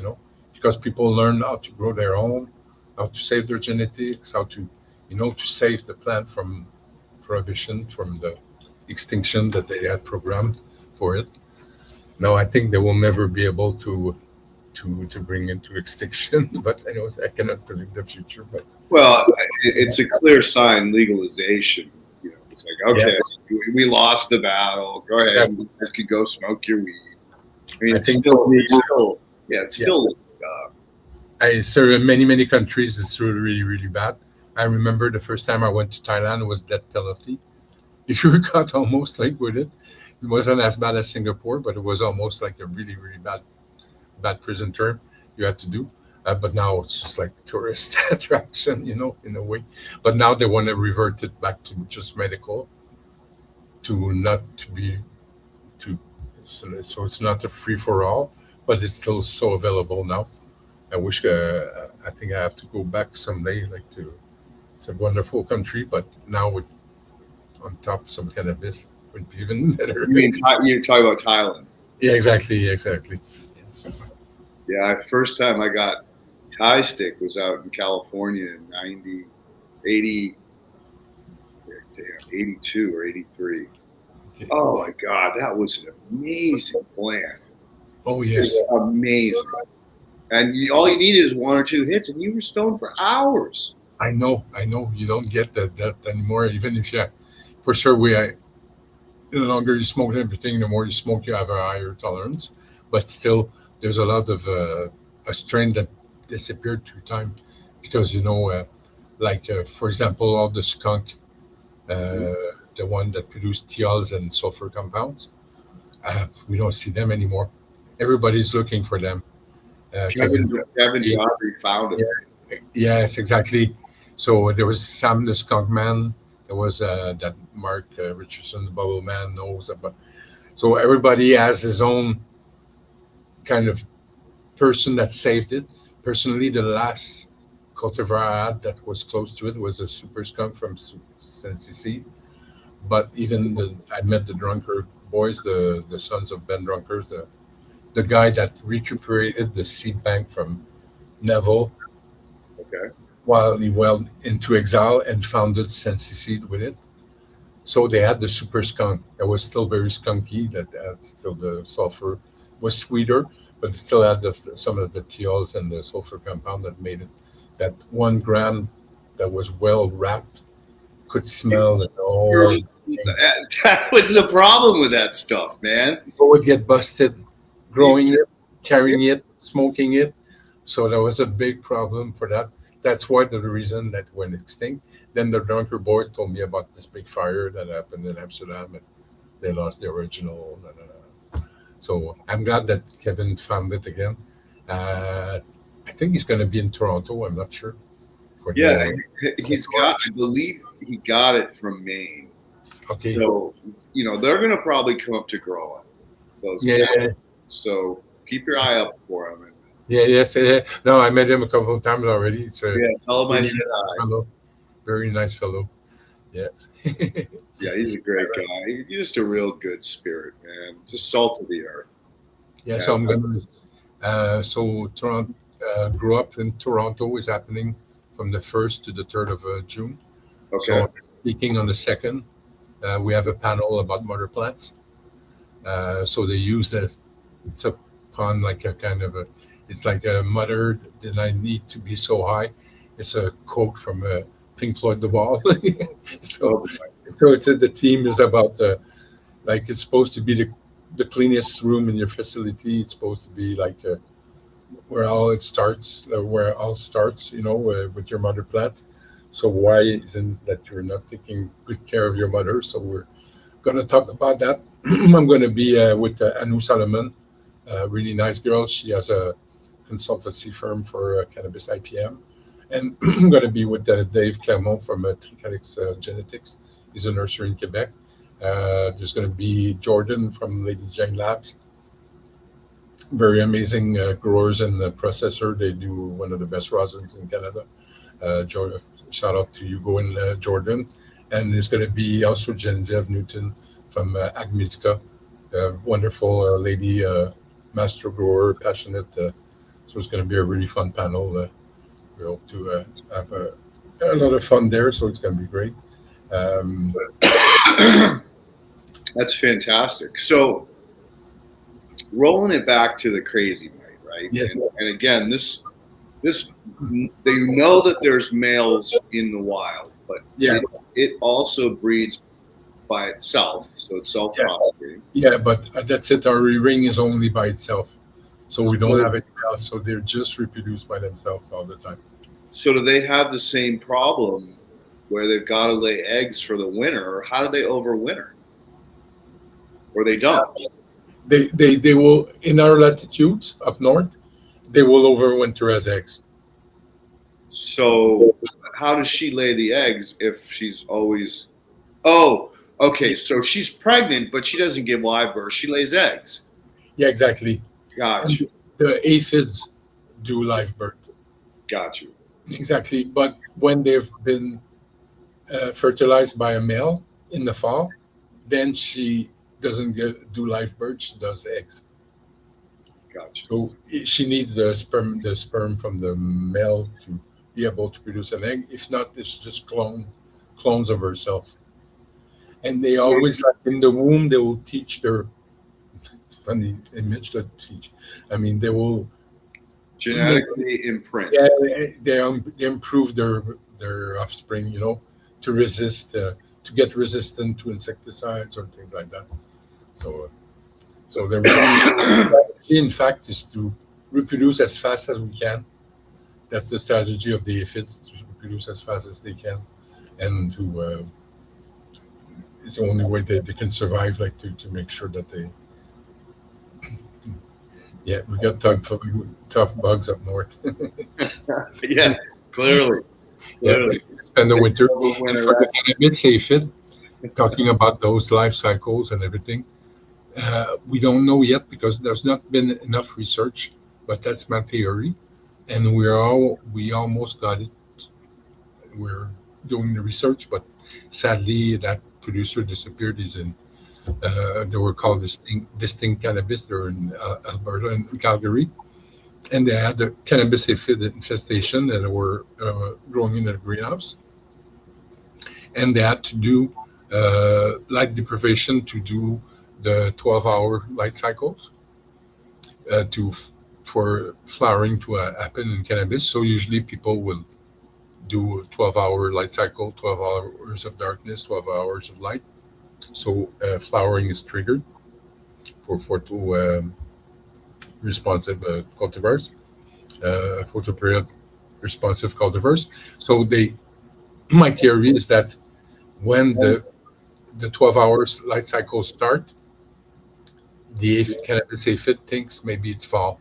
because people learn how to grow their own, how to save their genetics, how to, to save the plant from prohibition, from the extinction that they had programmed for it. Now, I think they will never be able to bring into extinction, but anyways, I cannot predict the future. But well, it's a clear sign legalization. It's like, okay, we lost the battle. Go ahead, you guys can go smoke your weed. I mean, it's still. I serve in many countries. It's really, really bad. I remember the first time I went to Thailand, it was death penalty. If you were caught almost like with it, it wasn't as bad as Singapore, but it was almost like a really, really bad prison term you had to do. But now it's just like tourist attraction, in a way. But now they want to revert it back to just medical, so it's not a free for all, but it's still so available now. I wish, I think I have to go back someday, it's a wonderful country, but now with on top some cannabis would be even better. You mean you're talking about Thailand? Yeah, exactly. Yes. Yeah, first time I got Thai stick was out in California in 82 or 83. Okay. Oh my God, that was an amazing plant. Oh yes, amazing. And all you needed is one or two hits, and you were stoned for hours. I know. You don't get that anymore. Even if for sure the longer you smoke everything, the more you smoke, you have a higher tolerance. But still, there's a lot of a strain that disappeared through time because for example, all the skunk, the one that produced thiols and sulfur compounds, we don't see them anymore. Everybody's looking for them. Kevin Jodry found it. Yes, exactly. So there was Sam the Skunk Man. There was that Mark Richardson, the Bubble Man, knows about. So everybody has his own kind of person that saved it. Personally, the last cultivar I had that was close to it was a Super Skunk from CNCC. But even I met the Drunker boys, the sons of Ben Drunkers, the guy that recuperated the seed bank from Neville. Okay. While he went into exile and founded CNCC with it. So they had the Super Skunk. It was still very skunky. That had still the sulfur was sweeter, but it still had some of the thiols and the sulfur compound that made it that 1 gram that was well wrapped could smell it all. That was the problem with that stuff, man. People would get busted growing it, carrying it, smoking it. So there was a big problem for that. That's why the reason that went extinct. Then the Drunker boys told me about this big fire that happened in Amsterdam, and they lost the original. So I'm glad that Kevin found it again. I think he's going to be in Toronto. I'm not sure. I believe he got it from Maine. Okay. So, they're going to probably come up to grow it. Those guys. So keep your eye up for him. Yes. No, I met him a couple of times already. So tell him I said hi. Very nice fellow. Yes. Yeah, he's a great guy. He's just a real good spirit, man. Just salt of the earth. Yeah, so I'm going to. Toronto, grew up in Toronto is happening from the 1st to the 3rd of June. Okay. So speaking on the 2nd, we have a panel about mother plants. So they use that. It's a pond like a kind of a. It's like a mother. Then I need to be so high. It's a quote from Pink Floyd, The Wall. so, the theme is about like it's supposed to be the cleanest room in your facility. It's supposed to be like where all starts, with your mother plants. So why isn't that you're not taking good care of your mother? So we're going to talk about that. I'm going to be with Anu Solomon, a really nice girl. She has a consultancy firm for Cannabis IPM. And I'm going to be with Dave Clermont from Tricalix Genetics. He's a nursery in Quebec. There's going to be Jordan from Lady Jane Labs. Very amazing growers and processor. They do one of the best rosins in Canada. Shout out to Hugo and Jordan. And there's going to be also Genevieve Newton from Agmedica, wonderful lady, master grower, passionate. So it's going to be a really fun panel. We hope to have a lot of fun there, so it's going to be great. That's fantastic. So, rolling it back to the crazy mite, right? Yes. And again, this they know that there's males in the wild, but it also breeds by itself, so it's self-propagating. Yeah, but that's it. Our ring is only by itself, so we don't have anything else. So they're just reproduced by themselves all the time. So do they have the same problem where they've got to lay eggs for the winter, or how do they overwinter? Or they don't? They will, in our latitudes up north, they will overwinter as eggs. So how does she lay the eggs if she's always... Oh, okay, so she's pregnant, but she doesn't give live birth. She lays eggs. Yeah, exactly. Got you. The aphids do live birth. Got you. Exactly. But when they've been fertilized by a male in the fall, then she doesn't do live birth. She does eggs. Gotcha. So she needs the sperm from the male to be able to produce an egg. If not, it's just clones of herself. And they always, like in the womb, they will teach their... It's funny image to teach. I mean, they will... Genetically imprint. Yeah, they improve their offspring, to resist, to get resistant to insecticides or things like that. So the strategy, in fact, is to reproduce as fast as we can. That's the strategy of the aphids, to reproduce as fast as they can, and to it's the only way they can survive, like to make sure that they. Yeah, we got tough bugs up north. Yeah, clearly. Yeah, and the winter. For the cannabis aphid, talking about those life cycles and everything, we don't know yet because there's not been enough research. But that's my theory, and we almost got it. We're doing the research, but sadly, that producer disappeared. He's in. They were called Distinct Cannabis. They're in Alberta and Calgary, and they had the cannabis aphid infestation, and they were growing in a greenhouse, and they had to do light deprivation to do the 12-hour light cycles for flowering to happen in cannabis. So usually people will do a 12-hour light cycle, 12 hours of darkness, 12 hours of light. So flowering is triggered for two responsive cultivars, photoperiod responsive cultivars. So my theory is that when the 12 hours light cycles start, the cannabis aphid thinks maybe it's fall.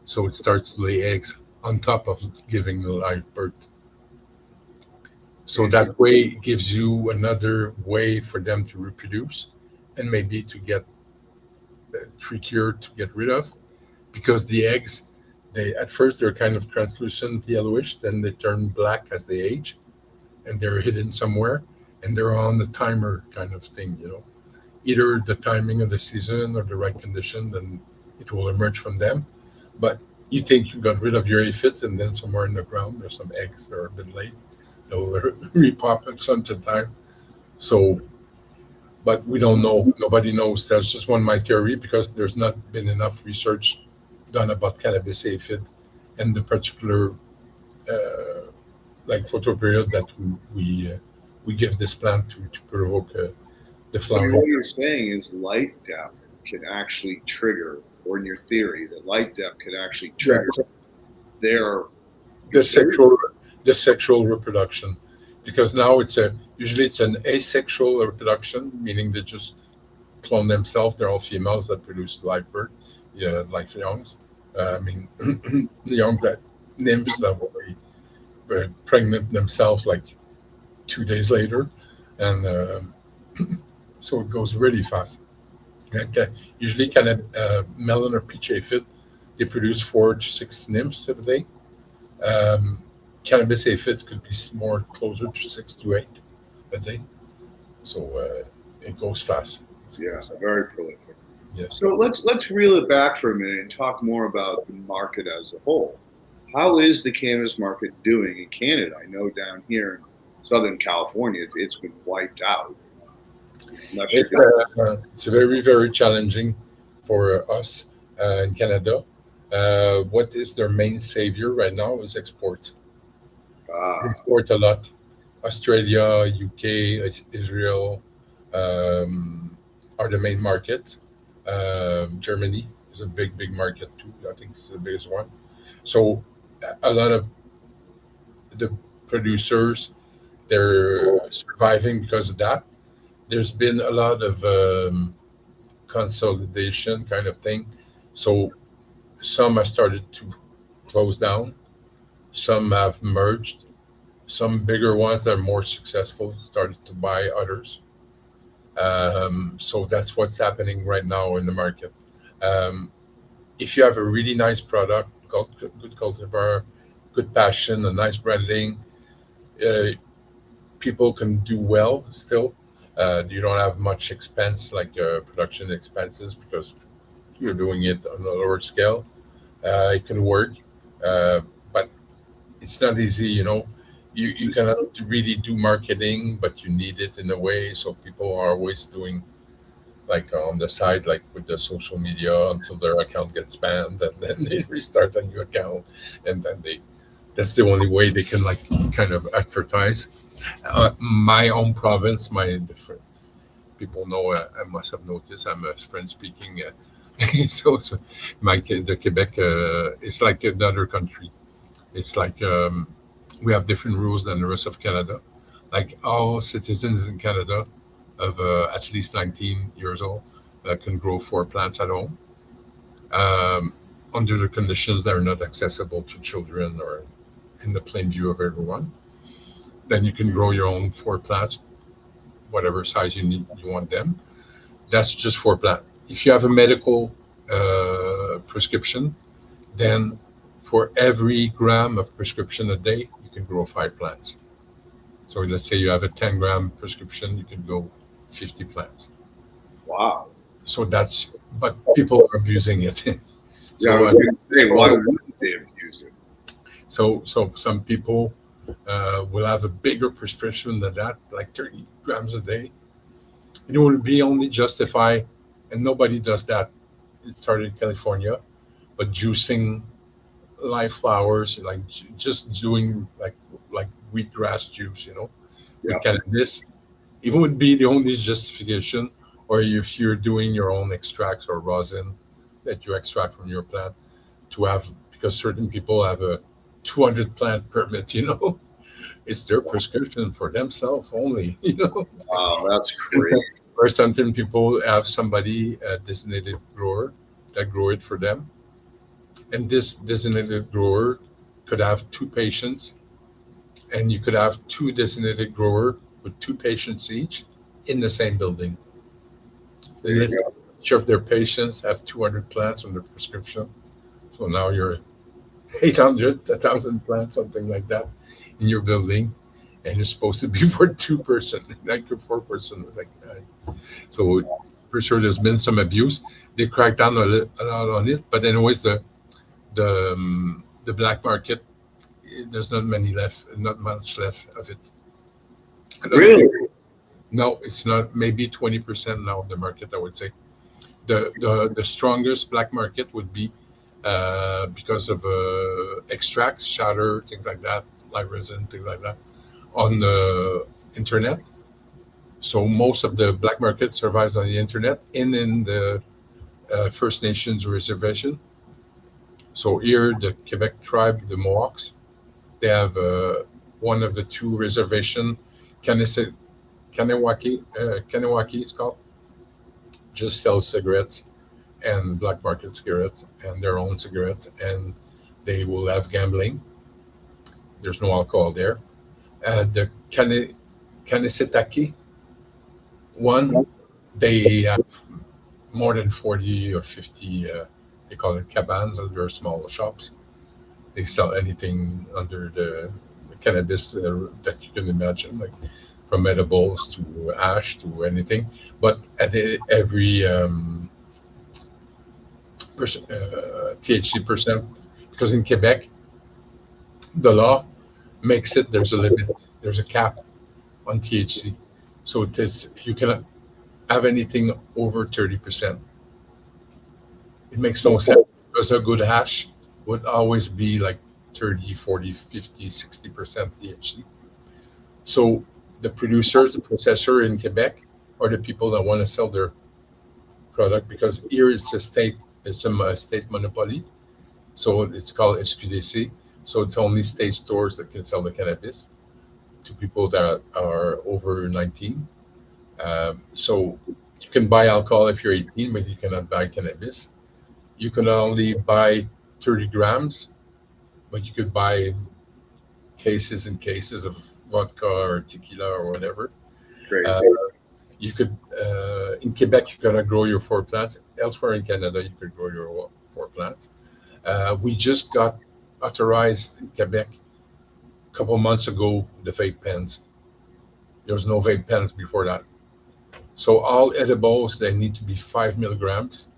So it starts to lay eggs on top of giving the live birth. So that way it gives you another way for them to reproduce and maybe to get trickier to get rid of, because the eggs, at first they're kind of translucent yellowish, then they turn black as they age, and they're hidden somewhere, and they're on the timer kind of thing, either the timing of the season or the right condition, then it will emerge from them. But you think you got rid of your aphids, and then somewhere in the ground there's some eggs that have been laid. They'll repop at some time. So, but we don't know. Nobody knows. That's just my theory, because there's not been enough research done about cannabis aphid and the particular photoperiod that we give this plant to provoke the So flowering. what you're saying is light depth can actually trigger, or in your theory, that light depth can actually trigger their the sexual reproduction, because now usually it's an asexual reproduction, meaning they just clone themselves. They're all females that produce live birth, like youngs. Youngs, that nymphs that will be pregnant themselves like 2 days later, and so it goes really fast. Usually, melon or peach aphid, they produce 4 to 6 nymphs a day. Cannabis aphid could be more closer to 6 to 8 a day. So it goes fast. Yeah, very prolific. Yes. So let's reel it back for a minute and talk more about the market as a whole. How is the cannabis market doing in Canada? I know down here in Southern California, it's been wiped out. It's very, very challenging for us in Canada. What is their main savior right now is exports. Export a lot. Australia, UK, Israel are the main markets. Germany is a big market too. I think it's the biggest one. So a lot of the producers, they're surviving because of that. There's been a lot of consolidation kind of thing. So some have started to close down. Some have merged. Some bigger ones that are more successful started to buy others. So that's what's happening right now in the market. If you have a really nice product, good cultivar, good passion, a nice branding, people can do well still. You don't have much expense, like production expenses, because you're doing it on a lower scale. It can work, but it's not easy, You cannot really do marketing, but you need it in a way. So people are always doing like on the side, like with the social media, until their account gets banned, and then they restart a new account, and then that's the only way they can like kind of advertise. My own province, my different people know, I must have noticed I'm a French speaking, so the Quebec is like another country. It's like we have different rules than the rest of Canada. Like all citizens in Canada of at least 19 years old can grow 4 plants at home under the conditions that are not accessible to children or in the plain view of everyone. Then you can grow your own 4 plants, whatever size you want them. That's just 4 plants. If you have a medical prescription, then for every gram of prescription a day, you can grow 5 plants. So let's say you have a 10-gram prescription, you can grow 50 plants. Wow. So but people are abusing it. So, I was going to say, why wouldn't they abuse it? So some people will have a bigger prescription than that, like 30 grams a day. It would be only justified, and nobody does that. It started in California, but juicing live flowers, like just doing like wheatgrass juice, with cannabis, it would be the only justification. Or if you're doing your own extracts or rosin that you extract from your plant, to have, because certain people have a 200 plant permit, it's their prescription for themselves only, Wow, that's crazy. Or something people have somebody, a designated grower, that grow it for them. And this designated grower could have 2 patients, and you could have 2 designated grower with 2 patients each in the same building. Each of their patients have 200 plants on their prescription. So now you're 800, 1,000 plants, something like that, in your building, and you're supposed to be for 2 person, like 4 person, like that. So for sure, there's been some abuse. They cracked down a lot on it, but anyways, the black market, there's not much left of it. Really? No, it's not. Maybe 20% now of the market, I would say. The strongest black market would be because of extracts, shatter, things like that, live resin, things like that, on the internet. So most of the black market survives on the internet and in the First Nations reservation. So here, the Quebec tribe, the Mohawks, they have one of the two reservation, Kanawaki, it's called, just sells cigarettes and black market cigarettes and their own cigarettes, and they will have gambling. There's no alcohol there. The Kanesitaki one, they have more than 40 or 50, they call it cabans, or they're small shops. They sell anything under the cannabis that you can imagine, like from edibles to ash to anything. But at every THC percent, because in Quebec, the law makes it, there's a limit, there's a cap on THC. So it is, you cannot have anything over 30%. It makes no sense, because a good hash would always be like 30, 40, 50, 60% THC. So the producers, the processor in Quebec are the people that want to sell their product, because here it's a state monopoly. So it's called SQDC. So it's only state stores that can sell the cannabis to people that are over 19. So you can buy alcohol if you're 18, but you cannot buy cannabis. You can only buy 30 grams, but you could buy cases and cases of vodka or tequila or whatever. Crazy. You could, in Quebec, you cannot grow your 4 plants. Elsewhere in Canada, you could grow your 4 plants. We just got authorized in Quebec a couple months ago, the vape pens. There was no vape pens before that. So all edibles, they need to be 5 milligrams.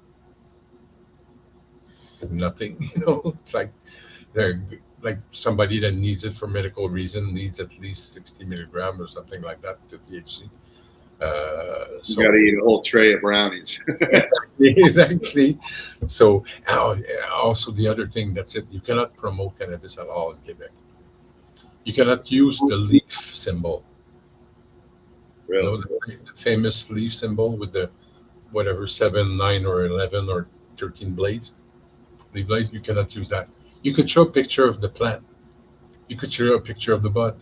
It's nothing, it's like they're like somebody that needs it for medical reason needs at least 60 milligrams or something like that to THC. You got to eat a whole tray of brownies. Exactly. So also the other thing, that's it. You cannot promote cannabis at all in Quebec. You cannot use the leaf symbol. Really? The famous leaf symbol with the whatever 7, 9, or 11 or 13 blades. Leaf blades, you cannot use that. You could show a picture of the plant. You could show a picture of the bud,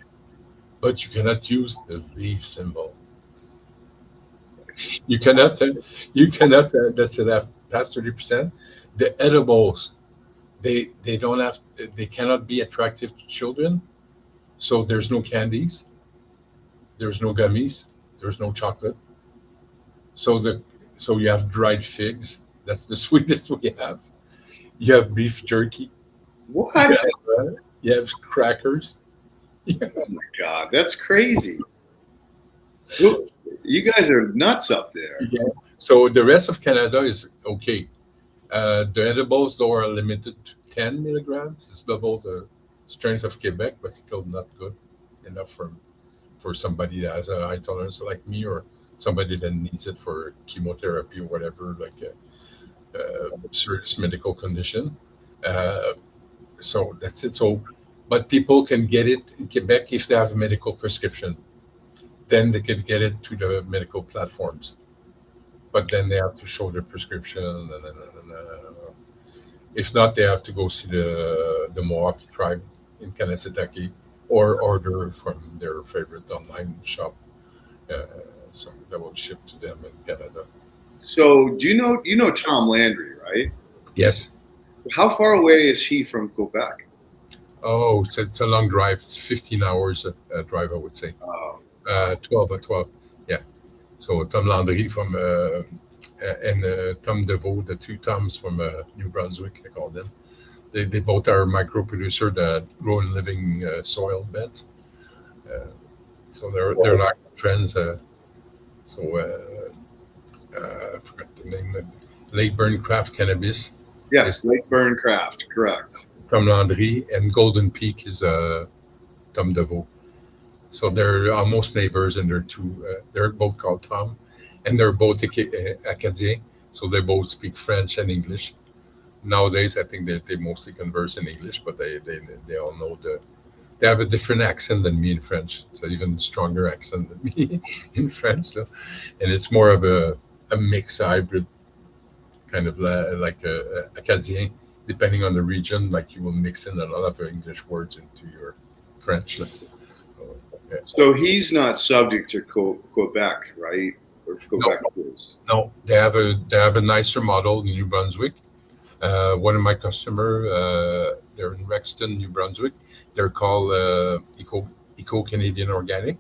but you cannot use the leaf symbol. You cannot. That's it. Past 30%. The edibles, they don't have. They cannot be attractive to children. So there's no candies. There's no gummies. There's no chocolate. So you have dried figs. That's the sweetest we have. You have beef jerky. What? You have crackers. Oh my God, that's crazy. You guys are nuts up there. Yeah. So the rest of Canada is okay. The edibles, though, are limited to 10 milligrams. It's double the strength of Quebec, but still not good enough for somebody that has a high tolerance like me, or somebody that needs it for chemotherapy or whatever, like a serious medical condition. So that's it. So, but people can get it in Quebec if they have a medical prescription. Then they can get it to the medical platforms. But then they have to show their prescription. If not, they have to go see the Mohawk tribe in Kanesitaki, or order from their favorite online shop. So that will ship to them in Canada. So do you know Tom Landry, right? Yes. How far away is he from Quebec? Oh, it's a long drive. It's 15 hours a drive, I would say. Oh. 12 or 12. Yeah. So Tom Landry from and Tom DeVoe, the two Toms from New Brunswick, I call them. They both are micro producer that grow in living soil beds. So they're like friends. I forgot the name. Lakeburn Craft Cannabis. Yes, Lakeburn Craft, correct. Tom Landry, and Golden Peak is Tom DeVoe. So they're almost neighbors, and they're both called Tom, and they're both Acadiens, so they both speak French and English. Nowadays, I think they mostly converse in English, but they all know they have a different accent than me in French. It's an even stronger accent than me in French, no? And it's more of a mix, a hybrid kind of like a Acadien, depending on the region. Like you will mix in a lot of English words into your French. So, yeah. So he's not subject to Quebec, right? Or Quebec rules. No, they have a nicer model in New Brunswick. One of my customer, they're in Rexton, New Brunswick. They're called Eco Canadian Organic,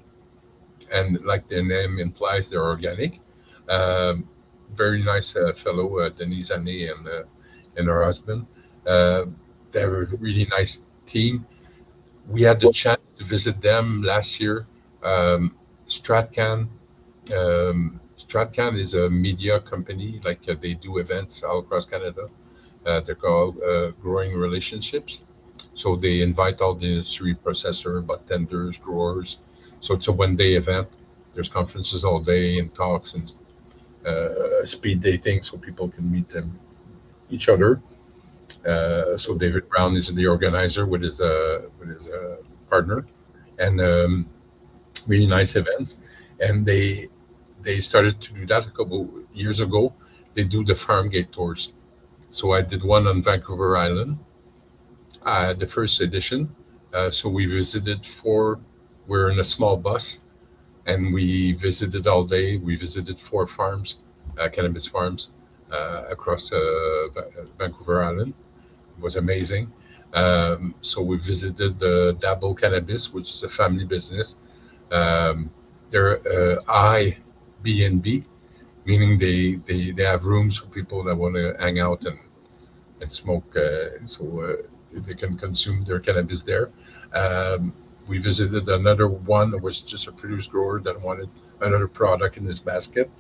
and like their name implies, they're organic. Very nice fellow, Denise Anne and her husband. They have a really nice team. We had the chance to visit them last year. Stratcan. Stratcan is a media company. Like they do events all across Canada. They're called Growing Relationships. So they invite all the industry processor, bartenders, growers. So it's a one-day event. There's conferences all day and talks and speed dating, so people can meet each other. So David Brown is the organizer with his partner, and really nice events. And they started to do that a couple years ago. They do the farm gate tours. So I did one on Vancouver Island, the first edition. So we visited we're in a small bus, and we visited all day. We visited 4 farms, cannabis farms, across Vancouver Island. It was amazing. So we visited the Dabble Cannabis, which is a family business. They're IB&B, meaning they have rooms for people that want to hang out and smoke, so they can consume their cannabis there. We visited another one that was just a produced grower that wanted another product in his basket.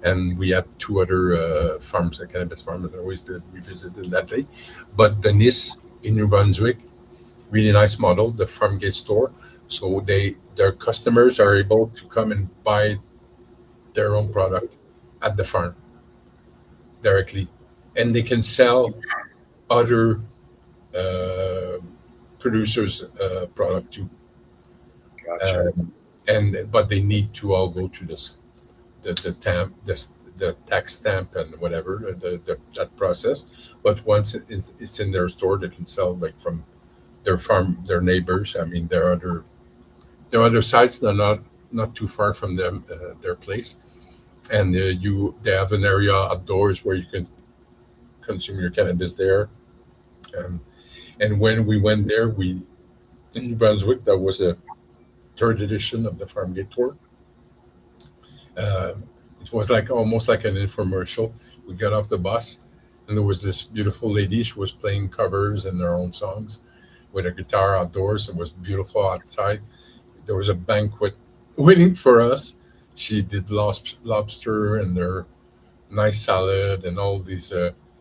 And we had 2 other farms, cannabis farms that we visited that day. But the NIS in New Brunswick, really nice model, the farm gate store. So their customers are able to come and buy their own product at the farm directly. And they can sell other producers' product too. Gotcha. But they need to all go to the tax stamp and whatever that process. But once it's in their store, they can sell like from their farm, their neighbors. I mean, there are other sites that are not too far from them, their place, and they have an area outdoors where you can consume your cannabis there. And when we went there, in New Brunswick, that was a 3rd edition of the Farm Gate Tour. It was almost like an infomercial. We got off the bus, and there was this beautiful lady. She was playing covers and their own songs with a guitar outdoors. It was beautiful outside. There was a banquet waiting for us. She did lobster and their nice salad and all these.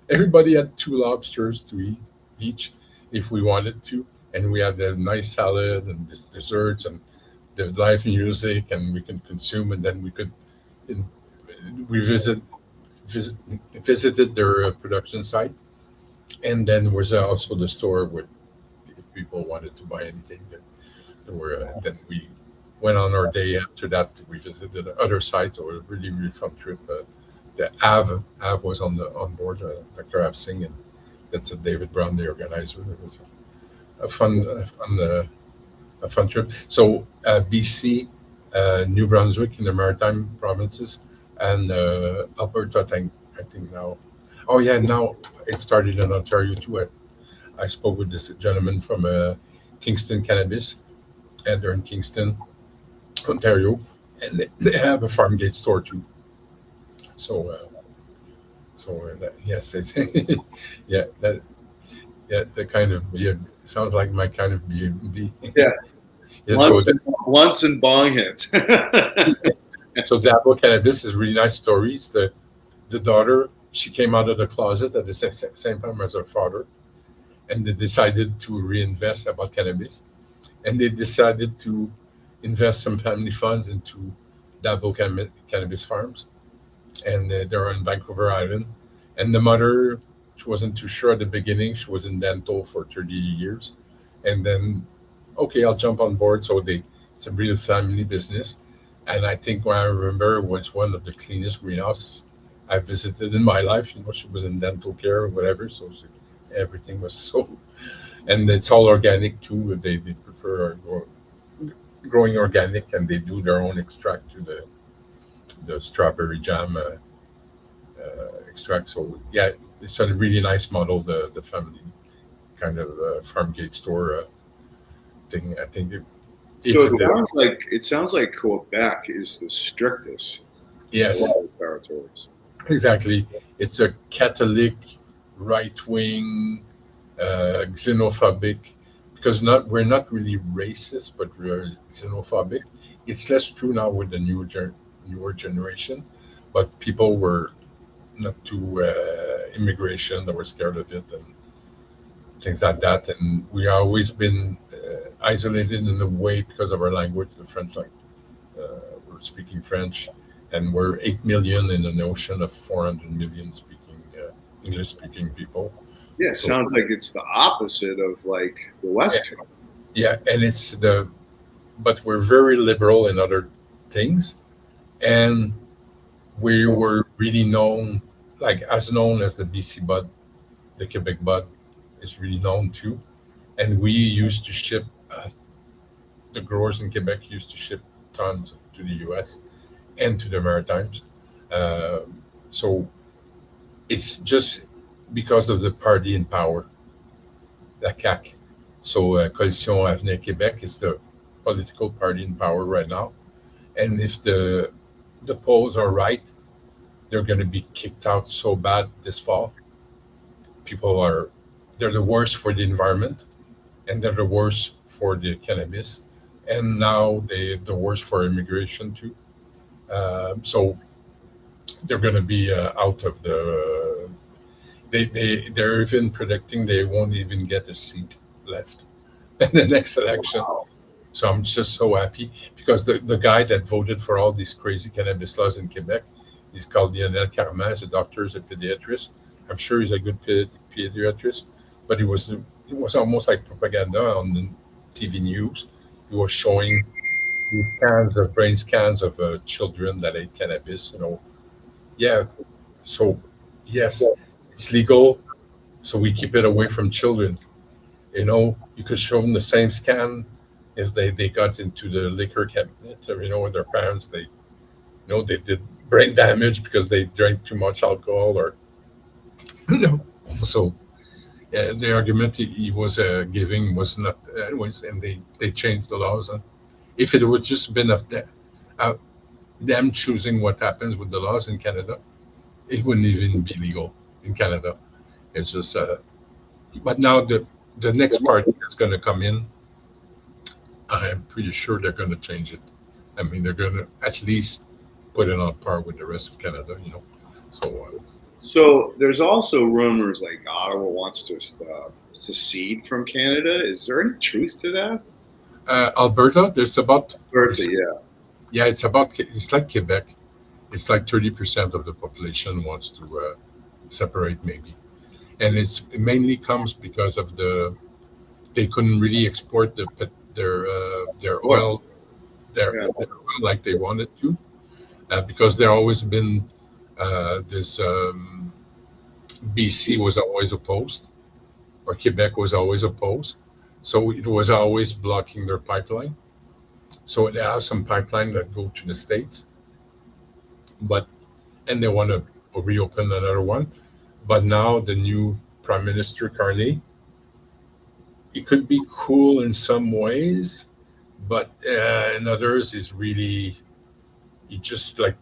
Everybody had 2 lobsters to eat each if we wanted to, and we had the nice salad and desserts and the live music, and we can consume, and then we visited their production site, and then was also the store where if people wanted to buy anything, then we went on our day. After that, we visited other sites. It was a really, really fun trip. The Av was on board, Dr. Av Singh, and that's David Brown, the organizer. It was a fun trip. So BC, New Brunswick in the Maritime provinces, and Alberta, I think now. Oh yeah, now it started in Ontario too. I spoke with this gentleman from Kingston Cannabis, and they're in Kingston, Ontario, and they have a farm gate store too. So yes, it's that kind of sounds like my kind of B&B. Yeah. Yeah, Blunts and bong hits. So Dabble Cannabis is really nice stories. The daughter, she came out of the closet at the same time as her father, and they decided to reinvest about cannabis, and they decided to invest some family funds into double cannabis farms, and they're on Vancouver Island. And the mother, she wasn't too sure at the beginning. She was in dental for 30 years, and then, okay, I'll jump on board. So it's a real family business, and I think what I remember it was one of the cleanest greenhouses I visited in my life. She was in dental care or whatever, so everything was so, and it's all organic too. They prefer growing organic, and they do their own extract to the strawberry jam extract. So yeah, it's a really nice model. The family kind of farm gate store thing. I think. So it sounds like Quebec is the strictest Yes, of all the territories. exactly. It's a Catholic, right wing, xenophobic, because we're not really racist, but we're xenophobic. It's less true now with the newer generation, but people were not too immigration. They were scared of it and things like that. And we always been isolated in a way because of our language, the French language. We're speaking French, and we're 8 million in an ocean of 400 million speaking English-speaking people. Yeah, it sounds like it's the opposite of like the West Coast. Yeah, and but we're very liberal in other things, and we were really known, like as known as the BC bud, the Quebec bud is really known too, and we used to ship. The growers in Quebec used to ship tons to the U.S. and to the Maritimes. So it's just because of the party in power, la CAQ. So Coalition Avenir Québec is the political party in power right now. And if the polls are right, they're going to be kicked out so bad this fall. They're the worst for the environment, and they're the worst for the cannabis. And now they're the worst for immigration too. So they're going to be out of the. They're even predicting they won't even get a seat left in the next election. So I'm just so happy because the guy that voted for all these crazy cannabis laws in Quebec, he's called Lionel Carman. He's a doctor, he's a pediatrist. I'm sure he's a good pediatrist, but it was almost like propaganda on the TV news. He was showing these brain scans of children that ate cannabis. Yeah. So yes, it's legal. So we keep it away from children. You could show them the same scan as they got into the liquor cabinet. With their parents, they did brain damage because they drank too much alcohol, or So the argument he was giving was not anyways, and they changed the laws. If it would just been of them choosing what happens with the laws in Canada, it wouldn't even be legal in Canada. It's just, but now the next party that's going to come in, I'm pretty sure they're going to change it. I mean, they're going to at least put it on par with the rest of Canada, So there's also rumors like Ottawa wants to secede from Canada. Is there any truth to that? Alberta, there's about Alberta, yeah. Yeah, it's like Quebec. It's like 30% of the population wants to separate, maybe, and it mainly comes because of they couldn't really export their oil, their oil like they wanted to, because there always been this BC was always opposed, or Quebec was always opposed, so it was always blocking their pipeline. So they have some pipeline that go to the States, and they want to reopen another one. But now the new Prime Minister Carney, it could be cool in some ways, but in others is really, he just like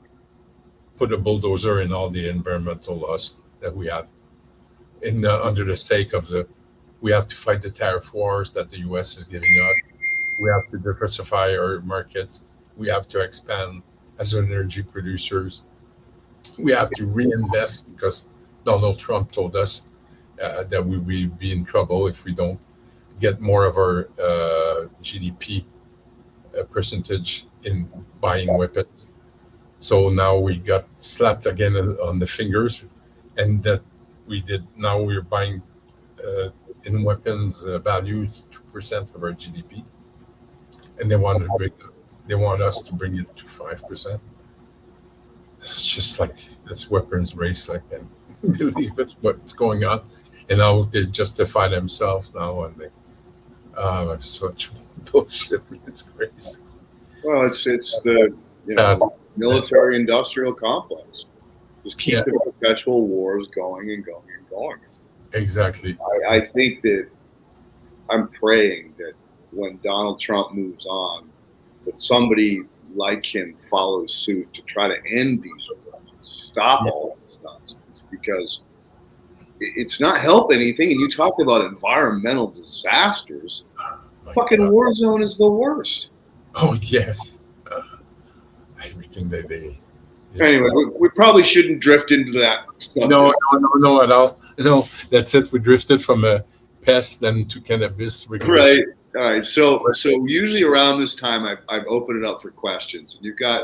put a bulldozer in all the environmental laws that we have, under the sake of we have to fight the tariff wars that the U.S. is giving us. We have to diversify our markets. We have to expand as energy producers. We have to reinvest because Donald Trump told us that we will be in trouble if we don't get more of our GDP a percentage in buying weapons. So now we got slapped again on the fingers, and that we did. Now we're buying in weapons value is 2% of our GDP, and they want us to bring it to 5%. It's just like this weapons race. Like, I can't believe it's what's going on, and now they justify themselves now, and they it's such bullshit. It's crazy. Well, it's the Sad. military-industrial complex. Just keep Yeah. the perpetual wars going and going and going. Exactly. I think that I'm praying that when Donald Trump moves on, that somebody like him follows suit to try to end these wars, stop all this nonsense, because it's not helping anything. And you talked about environmental disasters. Fucking war zone is the worst. Oh yes. Everything they Anyway, we probably shouldn't drift into that stuff. No, at all. No, that's it. We drifted from a pest then to cannabis regulation. Right. All right. So usually around this time, I've opened it up for questions, and you got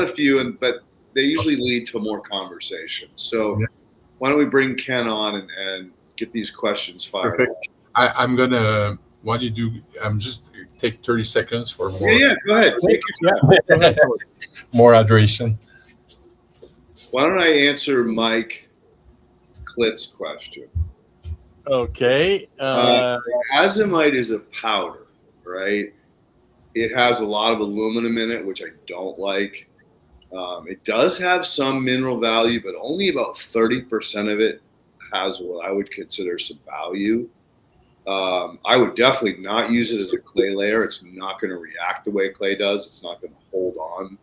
a few, but they usually lead to more conversation. So Yes. why don't we bring Ken on and get these questions fired? Perfect. I'm gonna. What do you do? I'm just take 30 seconds for more. Yeah. Go ahead. Take your time. More hydration. Why don't I answer Mike Klitz's question? Okay. Azomite is a powder, right? It has a lot of aluminum in it, which I don't like. It does have some mineral value, but only about 30% of it has what I would consider some value. I would definitely not use it as a clay layer. It's not going to react the way clay does. It's not going to hold on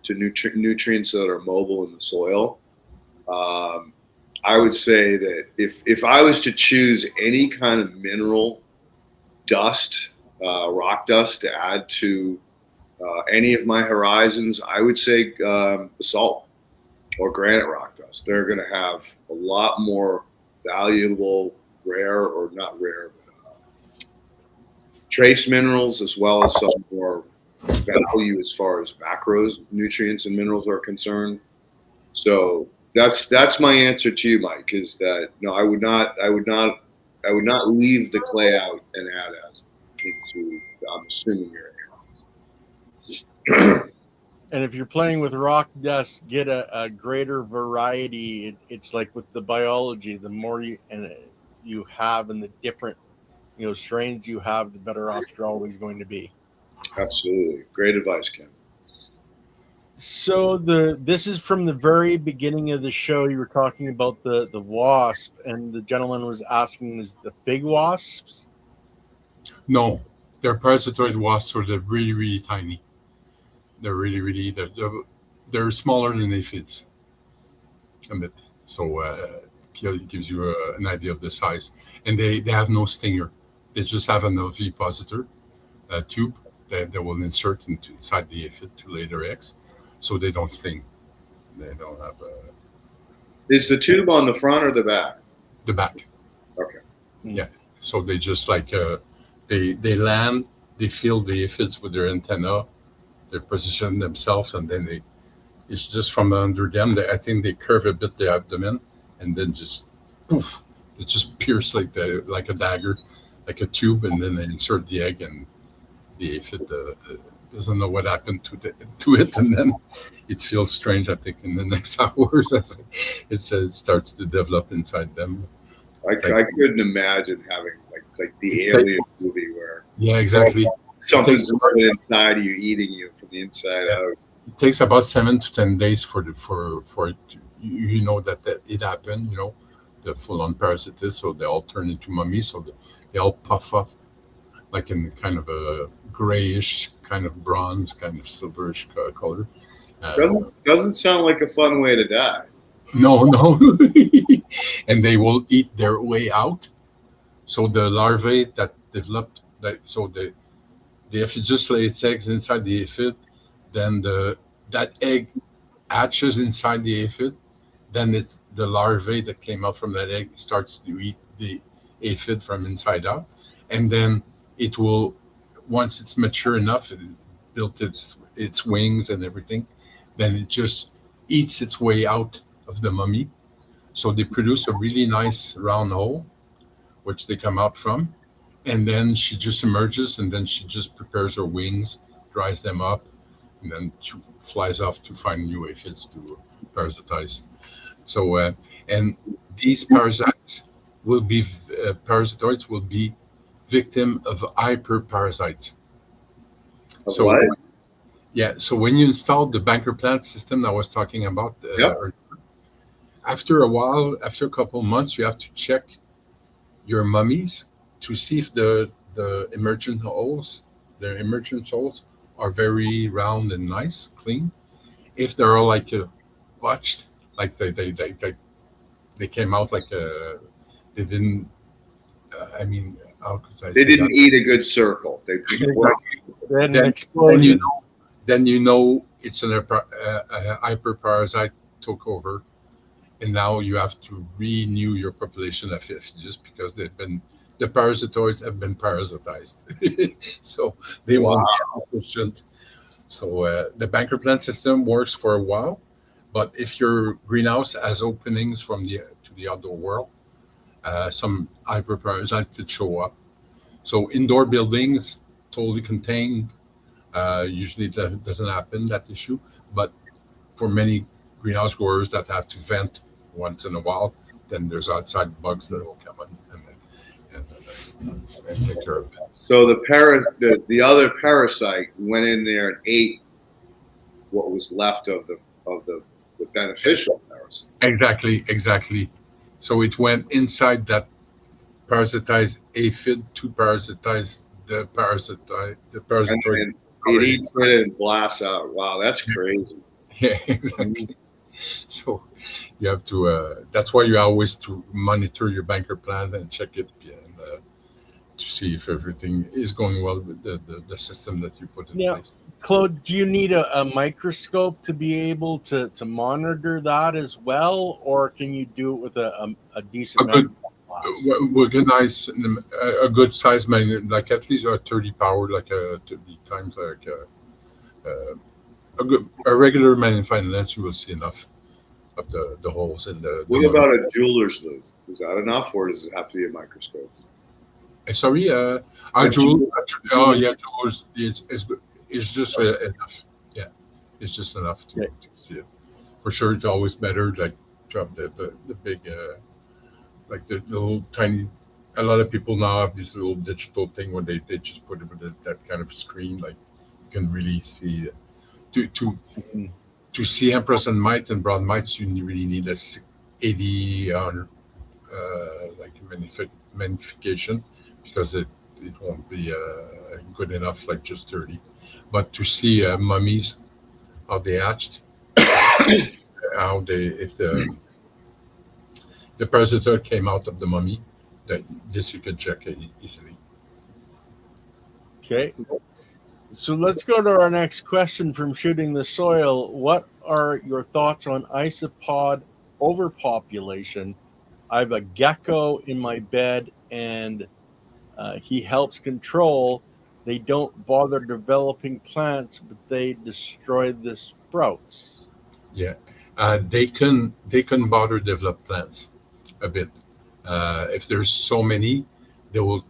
to nutrients that are mobile in the soil. I would say that if I was to choose any kind of mineral dust, rock dust to add to any of my horizons, I would say basalt or granite rock dust. They're going to have a lot more valuable, rare or not rare, but trace minerals, as well as some more value as far as macros, nutrients and minerals are concerned. So that's my answer to you, Mike, is that no, I would not leave the clay out and add as into, I'm assuming your areas. And if you're playing with rock dust, get a greater variety. It's like with the biology, the more you have and the different strains you have, the better off you're always going to be. Absolutely. Great advice, Ken. So this is from the very beginning of the show. You were talking about the wasp, and the gentleman was asking, is the big wasps? No, they're parasitoid wasps, so they're really, really tiny. They're really they're smaller than aphids a bit. So it gives you an idea of the size. And they have no stinger. They just have an ovipositor tube that they will insert inside the aphid to lay their eggs, so they don't sting. They don't have Is the tube on the front or the back? the back. Okay. Yeah. So they just like they land, they feel the aphids with their antenna, they position themselves, and then it's just from under them. I think they curve a bit the abdomen, and then just poof, they just pierce like a dagger, like a tube, and then they insert the egg, and the aphid doesn't know what happened to it, and then it feels strange. I think in the next hours, as it starts to develop inside them. I couldn't imagine having like the Alien movie where Exactly. something's living inside of you, eating you from the inside out. It takes about 7 to 10 days for it to, that it happened. The full-on parasitis, so they all turn into mummies, so they all puff up like in kind of a grayish, kind of bronze, kind of silverish color. Doesn't sound like a fun way to die. No. And they will eat their way out. So the larvae that developed, if you just lay its eggs inside the aphid, then that egg hatches inside the aphid, then the larvae that came out from that egg starts to eat the aphid from inside out, and then it will, once it's mature enough, built its wings and everything, then it just eats its way out of the mummy. So they produce a really nice round hole, which they come out from. And then she just emerges, and then she just prepares her wings, dries them up, and then she flies off to find new aphids to parasitize. So, and these parasitoids will be victim of hyperparasites. So, what? yeah. So when you install the banker plant system that I was talking about, Yep. after a while, after a couple of months, you have to check your mummies to see if the emergent holes, are very round and nice, clean. If they're all like botched, like they came out like they didn't. I mean, how could I say They didn't that? eat a good circle. They just worked. Then Then- explosion. Then you know it's a hyperparasite took over, and now you have to renew your population of fish just because the parasitoids have been parasitized, so they won't be efficient. So the banker plant system works for a while, but if your greenhouse has openings from the outdoor world, some hyperparasite could show up. So indoor buildings totally contained. Usually that doesn't happen, that issue, but for many greenhouse growers that have to vent once in a while, then there's outside bugs that will come in and take care of it. So the other parasite went in there and ate what was left of the beneficial parasite. Exactly. So it went inside that parasitized aphid to parasitize the parasitoid. And it eats it and blasts out. Wow, that's crazy. Yeah, exactly. So you have to. That's why you always to monitor your banker plant and check it, and to see if everything is going well with the system that you put in place. Claude, do you need a microscope to be able to monitor that as well, or can you do it with a decent Organize a good size magnet, like at least a 30 power, like a 30 times, like a regular magnifying lens. You will see enough of the holes in the. What about a jeweler's loupe? Is that enough, or does it have to be a microscope? Sorry, our jeweler. Oh yeah, jewelers is good. It's just enough. Yeah, it's just enough to see it. For sure, it's always better like to have the big. Like the little tiny, a lot of people now have this little digital thing where they just put it with that kind of screen, like you can really see. To see empress and mite and brown mites, you really need a 80 like magnification, because it won't be good enough like just 30. But to see mummies, how they hatched, how if the parasitoid came out of the mummy, this you can check easily. Okay. So let's go to our next question from Shooting the Soil. What are your thoughts on isopod overpopulation? I have a gecko in my bed, and he helps control. They don't bother developing plants, but they destroy the sprouts. Yeah, they can bother develop plants a bit. If there's so many, they will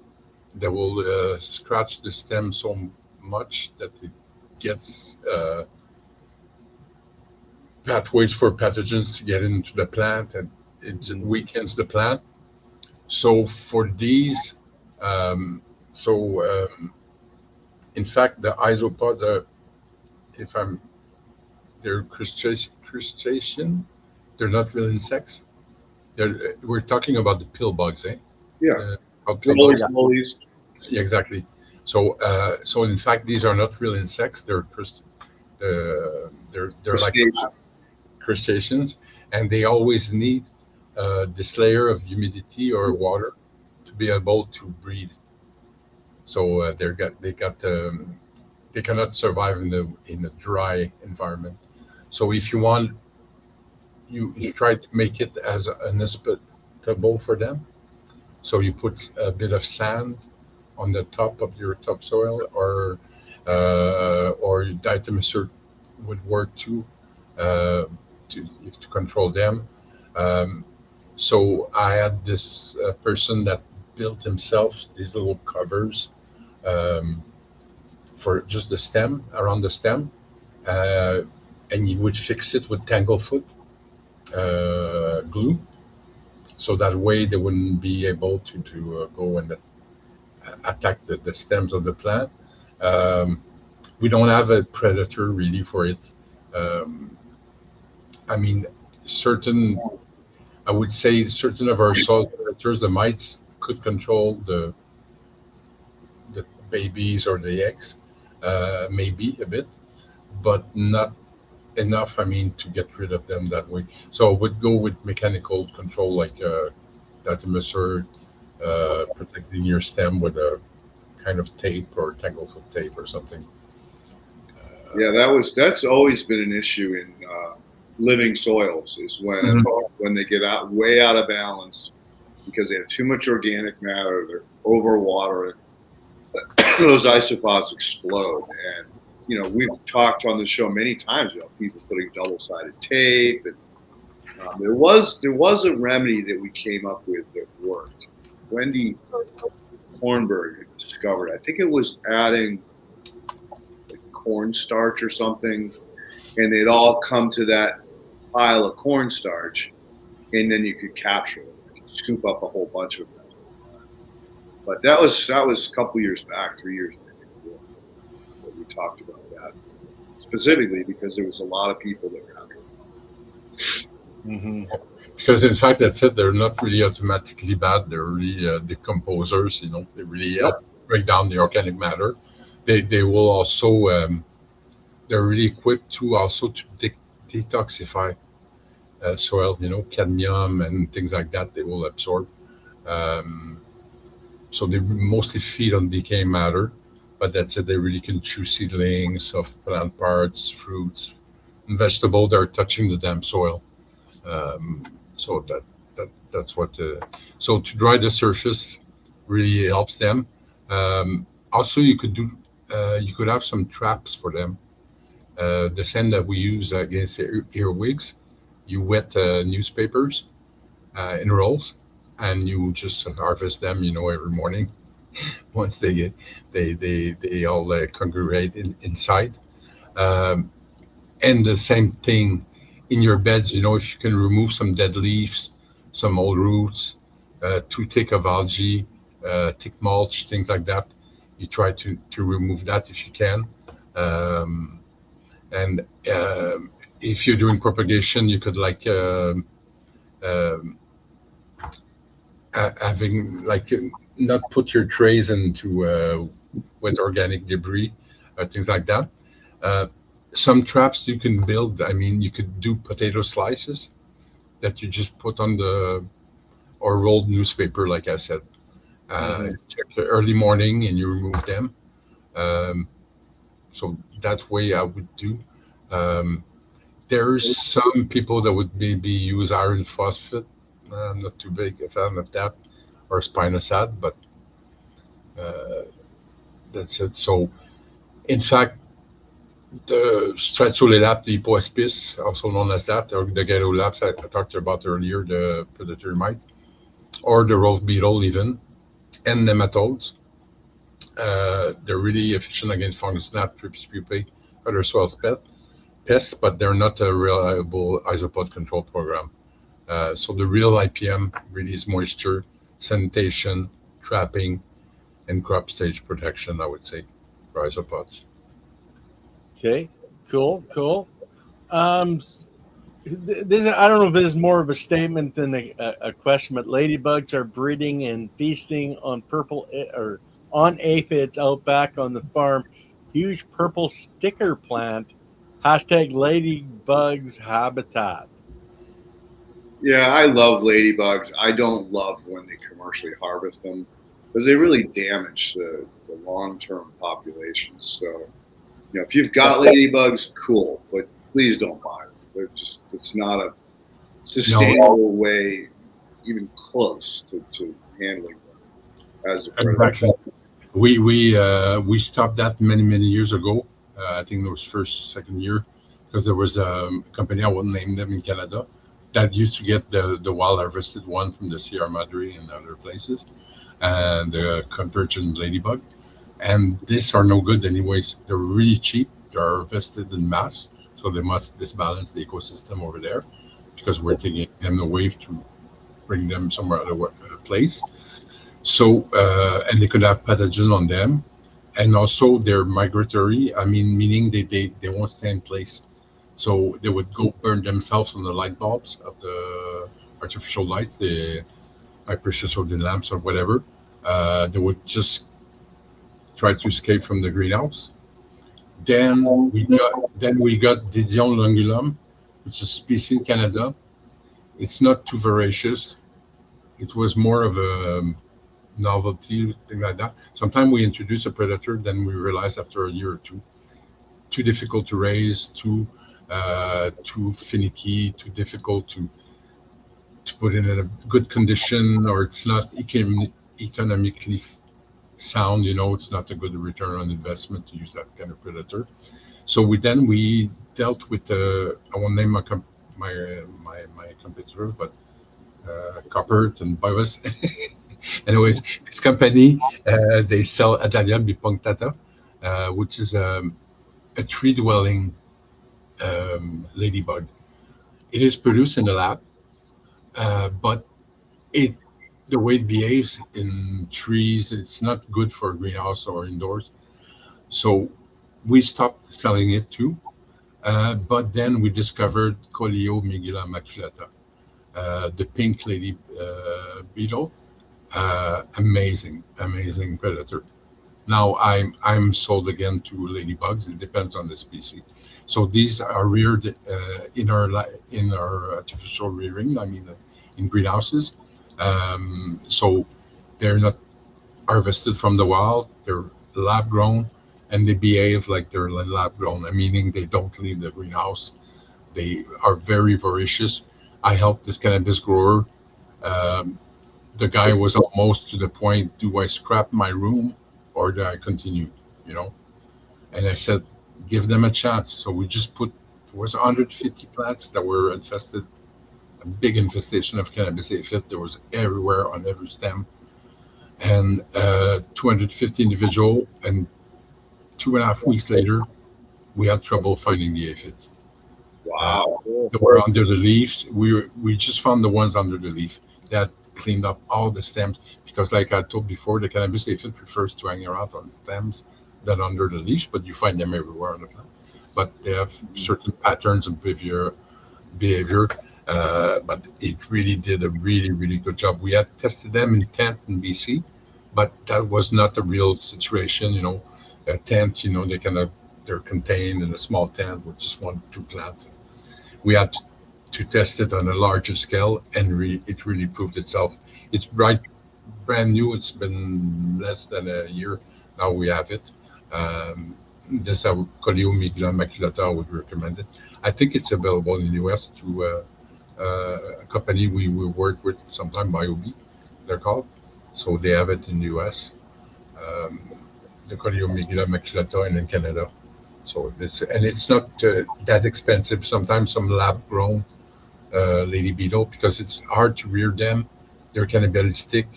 scratch the stem so much that it gets pathways for pathogens to get into the plant, and it weakens the plant. So for these, in fact, the isopods are, they're crustacean. They're not real insects. We're talking about the pill bugs, eh? Yeah. Mollies. Yeah, exactly. So in fact, these are not real insects. They're like crustaceans, and they always need this layer of humidity or water to be able to breathe. So they cannot survive in a dry environment. So if you want, you try to make it as inhospitable for them. So you put a bit of sand on the top of your topsoil, or or diatomaceous would work too, to control them. So I had this person that built himself these little covers, for just the stem, around the stem, and he would fix it with tanglefoot glue, so that way they wouldn't be able to go and attack the stems of the plant. We don't have a predator really for it. I mean, I would say certain of our soil predators, the mites, could control the babies or the eggs, maybe a bit, but not enough. I mean, to get rid of them that way. So I would go with mechanical control, like diatomaceous, protecting your stem with a kind of tape or tanglefoot tape or something. Yeah, that's always been an issue in living soils, is when they get way out of balance because they have too much organic matter, they're overwatering. Those isopods explode, and we've talked on the show many times about people putting double-sided tape, and there was a remedy that we came up with that worked. Wendy Hornberg had discovered, I think it was adding cornstarch or something, and they'd all come to that pile of cornstarch, and then you could capture it, you could scoop up a whole bunch of them. But that was a couple years back, 3 years before, that we talked about that specifically because there was a lot of people that got it. Mm-hmm. Because in fact, that's it. They're not really automatically bad. They're really decomposers. They really break down the organic matter. They will also they're really equipped to also to detoxify soil. Cadmium and things like that. They will absorb. So they mostly feed on decaying matter, but that's it. They really can chew seedlings of plant parts, fruits, and vegetables that are touching the damn soil. So that's what. So to dry the surface really helps them. Also, you could have some traps for them. The sand that we use against earwigs, you wet newspapers in rolls, and you just harvest them, every morning. Once they all congregate inside, and the same thing in your beds. If you can remove some dead leaves, some old roots, too thick of algae, thick mulch, things like that, you try to remove that if you can. And if you're doing propagation, you could having not put your trays into with organic debris, things like that. Some traps you can build. I mean, you could do potato slices that you just put on or rolled newspaper, like I said. Check early morning and you remove them. So that way I would do. There's some people that would maybe use iron phosphate. I'm not too big a fan of that, or spinosad, but that's it. So, in fact, the Stratolelap, the hypoaspis, also known as that, or the Garolaps I talked about earlier, the predator mite, or the rove beetle even, and nematodes. They're really efficient against fungus gnat, trips, pupae, other soil pests, but they're not a reliable isopod control program. So the real IPM really is moisture, sanitation, trapping, and crop stage protection, I would say, for isopods. Okay, cool. This, I don't know if this is more of a statement than a question, but ladybugs are breeding and feasting on on aphids out back on the farm. Huge purple sticker plant. #ladybugs habitat. Yeah, I love ladybugs. I don't love when they commercially harvest them because they really damage the long-term populations. So, if you've got ladybugs, cool, but please don't buy them. It's not a sustainable way, even close to handling them as a predator. Exactly. We stopped that many years ago. I think it was second year, because there was a company, I won't name them, in Canada that used to get the wild harvested one from the Sierra Madre and other places, and the convergent ladybug. And these are no good anyways. They're really cheap. They're harvested in mass, so they must disbalance the ecosystem over there, because we're taking them away to bring them somewhere other place. So and they could have pathogen on them, and also they're migratory. I mean, meaning they won't stay in place. So they would go burn themselves on the light bulbs of the artificial lights, the high pressure sodium lamps or whatever. They would just try to escape from the greenhouse. Then we got Didion longulum, which is a species in Canada. It's not too voracious. It was more of a novelty, thing like that. Sometimes we introduce a predator, then we realize after a year or two, too difficult to raise, too finicky, too difficult to put in a good condition, or it's not economically sound. It's not a good return on investment to use that kind of predator. So we dealt with I won't name my competitor, but Crobert and Bios. Anyways, this company, they sell Adalia bipunctata, which is a tree-dwelling ladybug. It is produced in the lab, but the way it behaves in trees, it's not good for a greenhouse or indoors. So we stopped selling it too. But then we discovered Coleomygila maculata, the pink lady beetle. Amazing predator. Now I'm sold again to ladybugs. It depends on the species. So these are reared in our artificial rearing. I mean, in greenhouses. So they're not harvested from the wild. They're lab grown, and they behave like they're lab grown. Meaning they don't leave the greenhouse. They are very voracious. I helped this cannabis grower. The guy was almost to the point, do I scrap my room or do I continue? And I said, give them a chance. So we just there was 150 plants that were infested, a big infestation of cannabis aphid. There was everywhere on every stem, and 250 individual. And 2.5 weeks later, we had trouble finding the aphids. Wow. They were under the leaves. We just found the ones under the leaf that cleaned up all the stems, because like I told before, the cannabis aphid prefers to hang around on stems than under the leaves, but you find them everywhere on the plant. But they have certain patterns of behavior. But it really did a really good job. We had tested them in tent in BC, but that was not a real situation. A tent, they're contained in a small tent with just 1-2 plants. We had to test it on a larger scale, and it really proved itself. It's brand new. It's been less than a year now we have it. This Coleomygila maculata, I would recommend it. I think it's available in the US to a company we work with sometime, BioB, they're called. So they have it in the US, the Coleomygila maculata, and in Canada. So it's not that expensive. Sometimes some lab grown lady beetle, because it's hard to rear them. They're cannibalistic.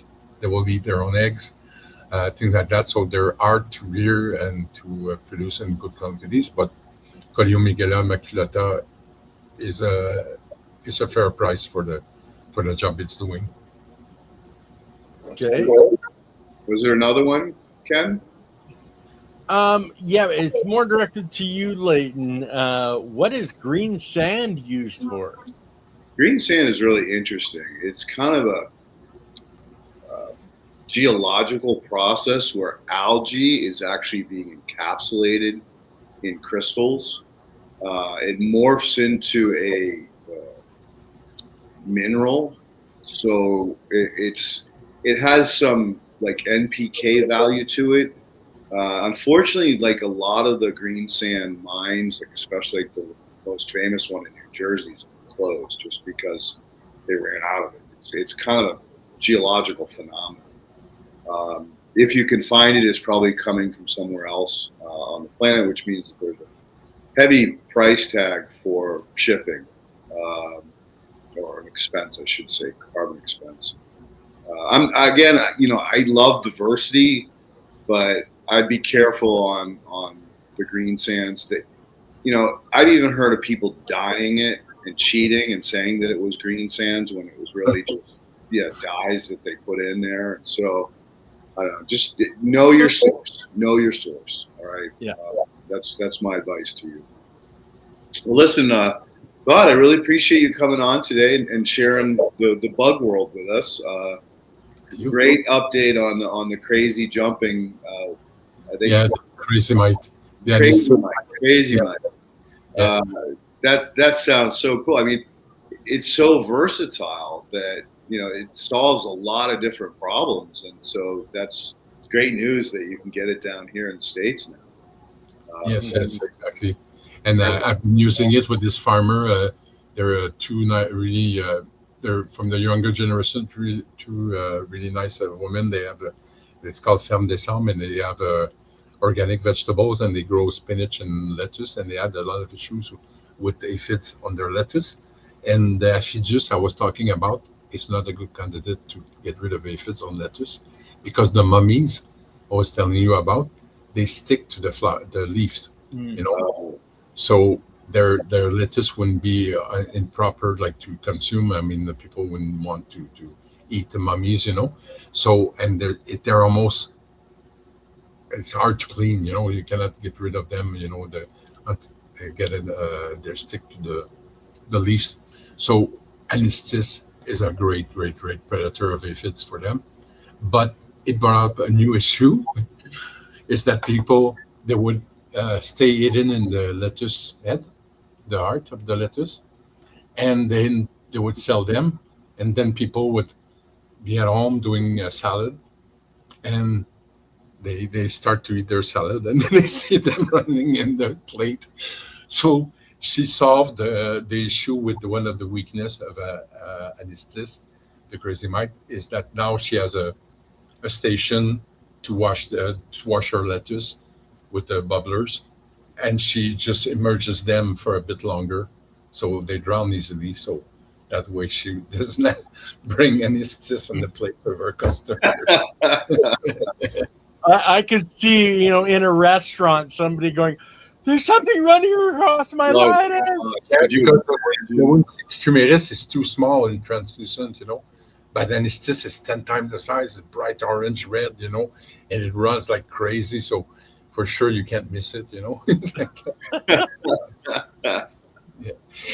They will eat their own eggs, things like that. So they're hard to rear and to produce in good quantities. But Coleomygila maculata is a fair price for the job it's doing. Okay. Was there another one, Ken? Yeah, it's more directed to you, Leighton. What is green sand used for? Green sand is really interesting. It's kind of a geological process where algae is actually being encapsulated in crystals. It morphs into a mineral, so it has some like NPK value to it. Unfortunately, like a lot of the green sand mines, like especially like the most famous one in New Jersey, is closed just because they ran out of it. It's kind of a geological phenomenon. if you can find it, it's probably coming from somewhere else on the planet, which means that there's a heavy price tag for shipping, or an expense, I should say, carbon expense. I love diversity, but I'd be careful on the green sands. That, I've even heard of people dyeing it and cheating and saying that it was green sands when it was really just dyes that they put in there. And so I don't know, just know your source. Know your source. All right. Yeah. That's my advice to you. Well, listen, Claude, I really appreciate you coming on today and sharing the bug world with us. Great update on the crazy jumping. The crazy mite. Yeah, crazy mite. That sounds so cool. I mean, it's so versatile that it solves a lot of different problems, and so that's great news that you can get it down here in the States now. Yes, exactly. And I've been using it with this farmer. There are two really. They're from the younger generation. Two really nice women. They have it's called Ferme des Sommes, and they have organic vegetables, and they grow spinach and lettuce, and they had a lot of issues with aphids on their lettuce. And the aphids I was talking about is not a good candidate to get rid of aphids on lettuce, because the mummies I was telling you about, they stick to the leaves, so their lettuce wouldn't be improper to consume. I mean, the people wouldn't want to eat the mummies, So, and they're almost, it's hard to clean, you cannot get rid of them, they stick to the leaves. So Anatis is a great predator of aphids for them. But it brought up a new issue, is that people, they would stay hidden in the lettuce head, the heart of the lettuce, and then they would sell them, and then people would be at home doing a salad, and they start to eat their salad, and then they see them running in the plate. So she solved the issue with one of the weakness of Anatis, the crazy mite, is that now she has a station to wash her lettuce with the bubblers, and she just immerses them for a bit longer, so they drown easily. So that way she does not bring Anatis on the plate of her customers. I could see, in a restaurant, somebody going, "There's something running across my lettuce." Because the Cumaris is too small and translucent, but Anatis is 10 times the size, it's bright orange, red, and it runs like crazy. So for sure you can't miss it, It's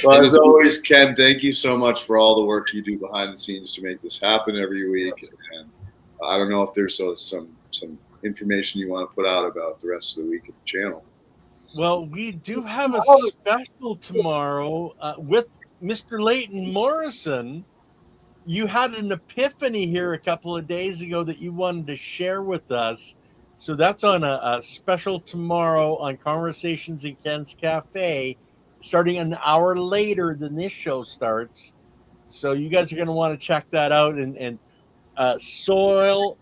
Well, as always, Ken, thank you so much for all the work you do behind the scenes to make this happen every week. And I don't know if there's some information you want to put out about the rest of the week of the channel. Well, we do have a special tomorrow with Mr. Leighton Morrison. You had an epiphany here a couple of days ago that you wanted to share with us. So that's on a special tomorrow on Conversations in Ken's Cafe, starting an hour later than this show starts. So you guys are going to want to check that out. And Soul.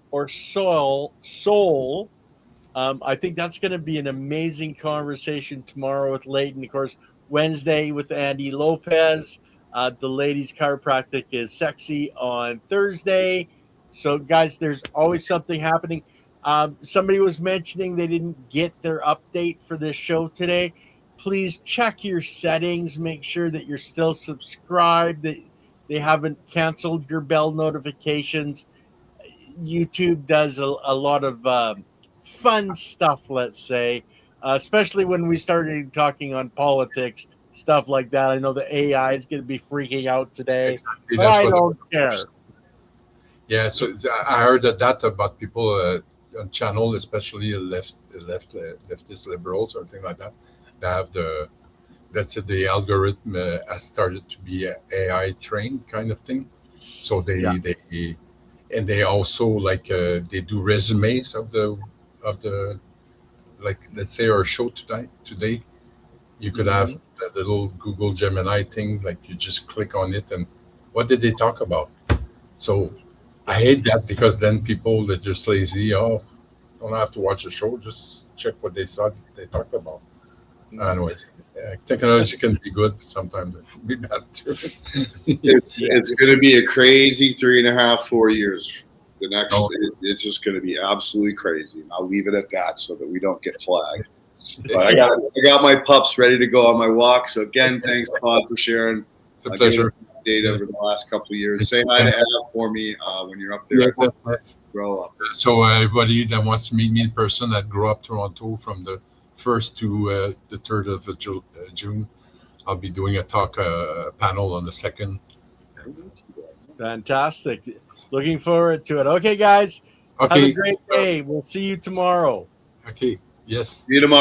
I think that's going to be an amazing conversation tomorrow with Leighton. Of course, Wednesday with Andy Lopez. The ladies' chiropractic is sexy on Thursday. So, guys, there's always something happening. Somebody was mentioning they didn't get their update for this show today. Please check your settings. Make sure that you're still subscribed, that they haven't canceled your bell notifications. YouTube does a lot of fun stuff, let's say, especially when we started talking on politics, stuff like that. I know the AI is going to be freaking out today, Exactly. but I don't care. Yeah, so I heard that about people on channel, especially leftist liberals or something like that. They have the algorithm has started to be AI trained kind of thing. So they also they do resumes of the let's say our show today. You could have that little Google Gemini thing, you just click on it and what did they talk about? So I hate that because then people that just lazy, don't have to watch the show, just check what they talked about. Anyways, technology can be good, but sometimes it can be bad too. It's going to be a crazy 3.5, 4 years. The next, Oh. it's just going to be absolutely crazy. I'll leave it at that so that we don't get flagged. But I got my pups ready to go on my walk. So again, thanks, Claude, for sharing. It's a pleasure. Data over the last couple of years. Say hi to Ed for me when you're up there. Yeah, that's nice. Grow up. So everybody that wants to meet me in person that grew up Toronto from the 1st to the 3rd of June, I'll be doing a talk panel on the 2nd. Fantastic. Looking forward to it. Okay, guys. Okay. Have a great day. We'll see you tomorrow. Okay. Yes. See you tomorrow.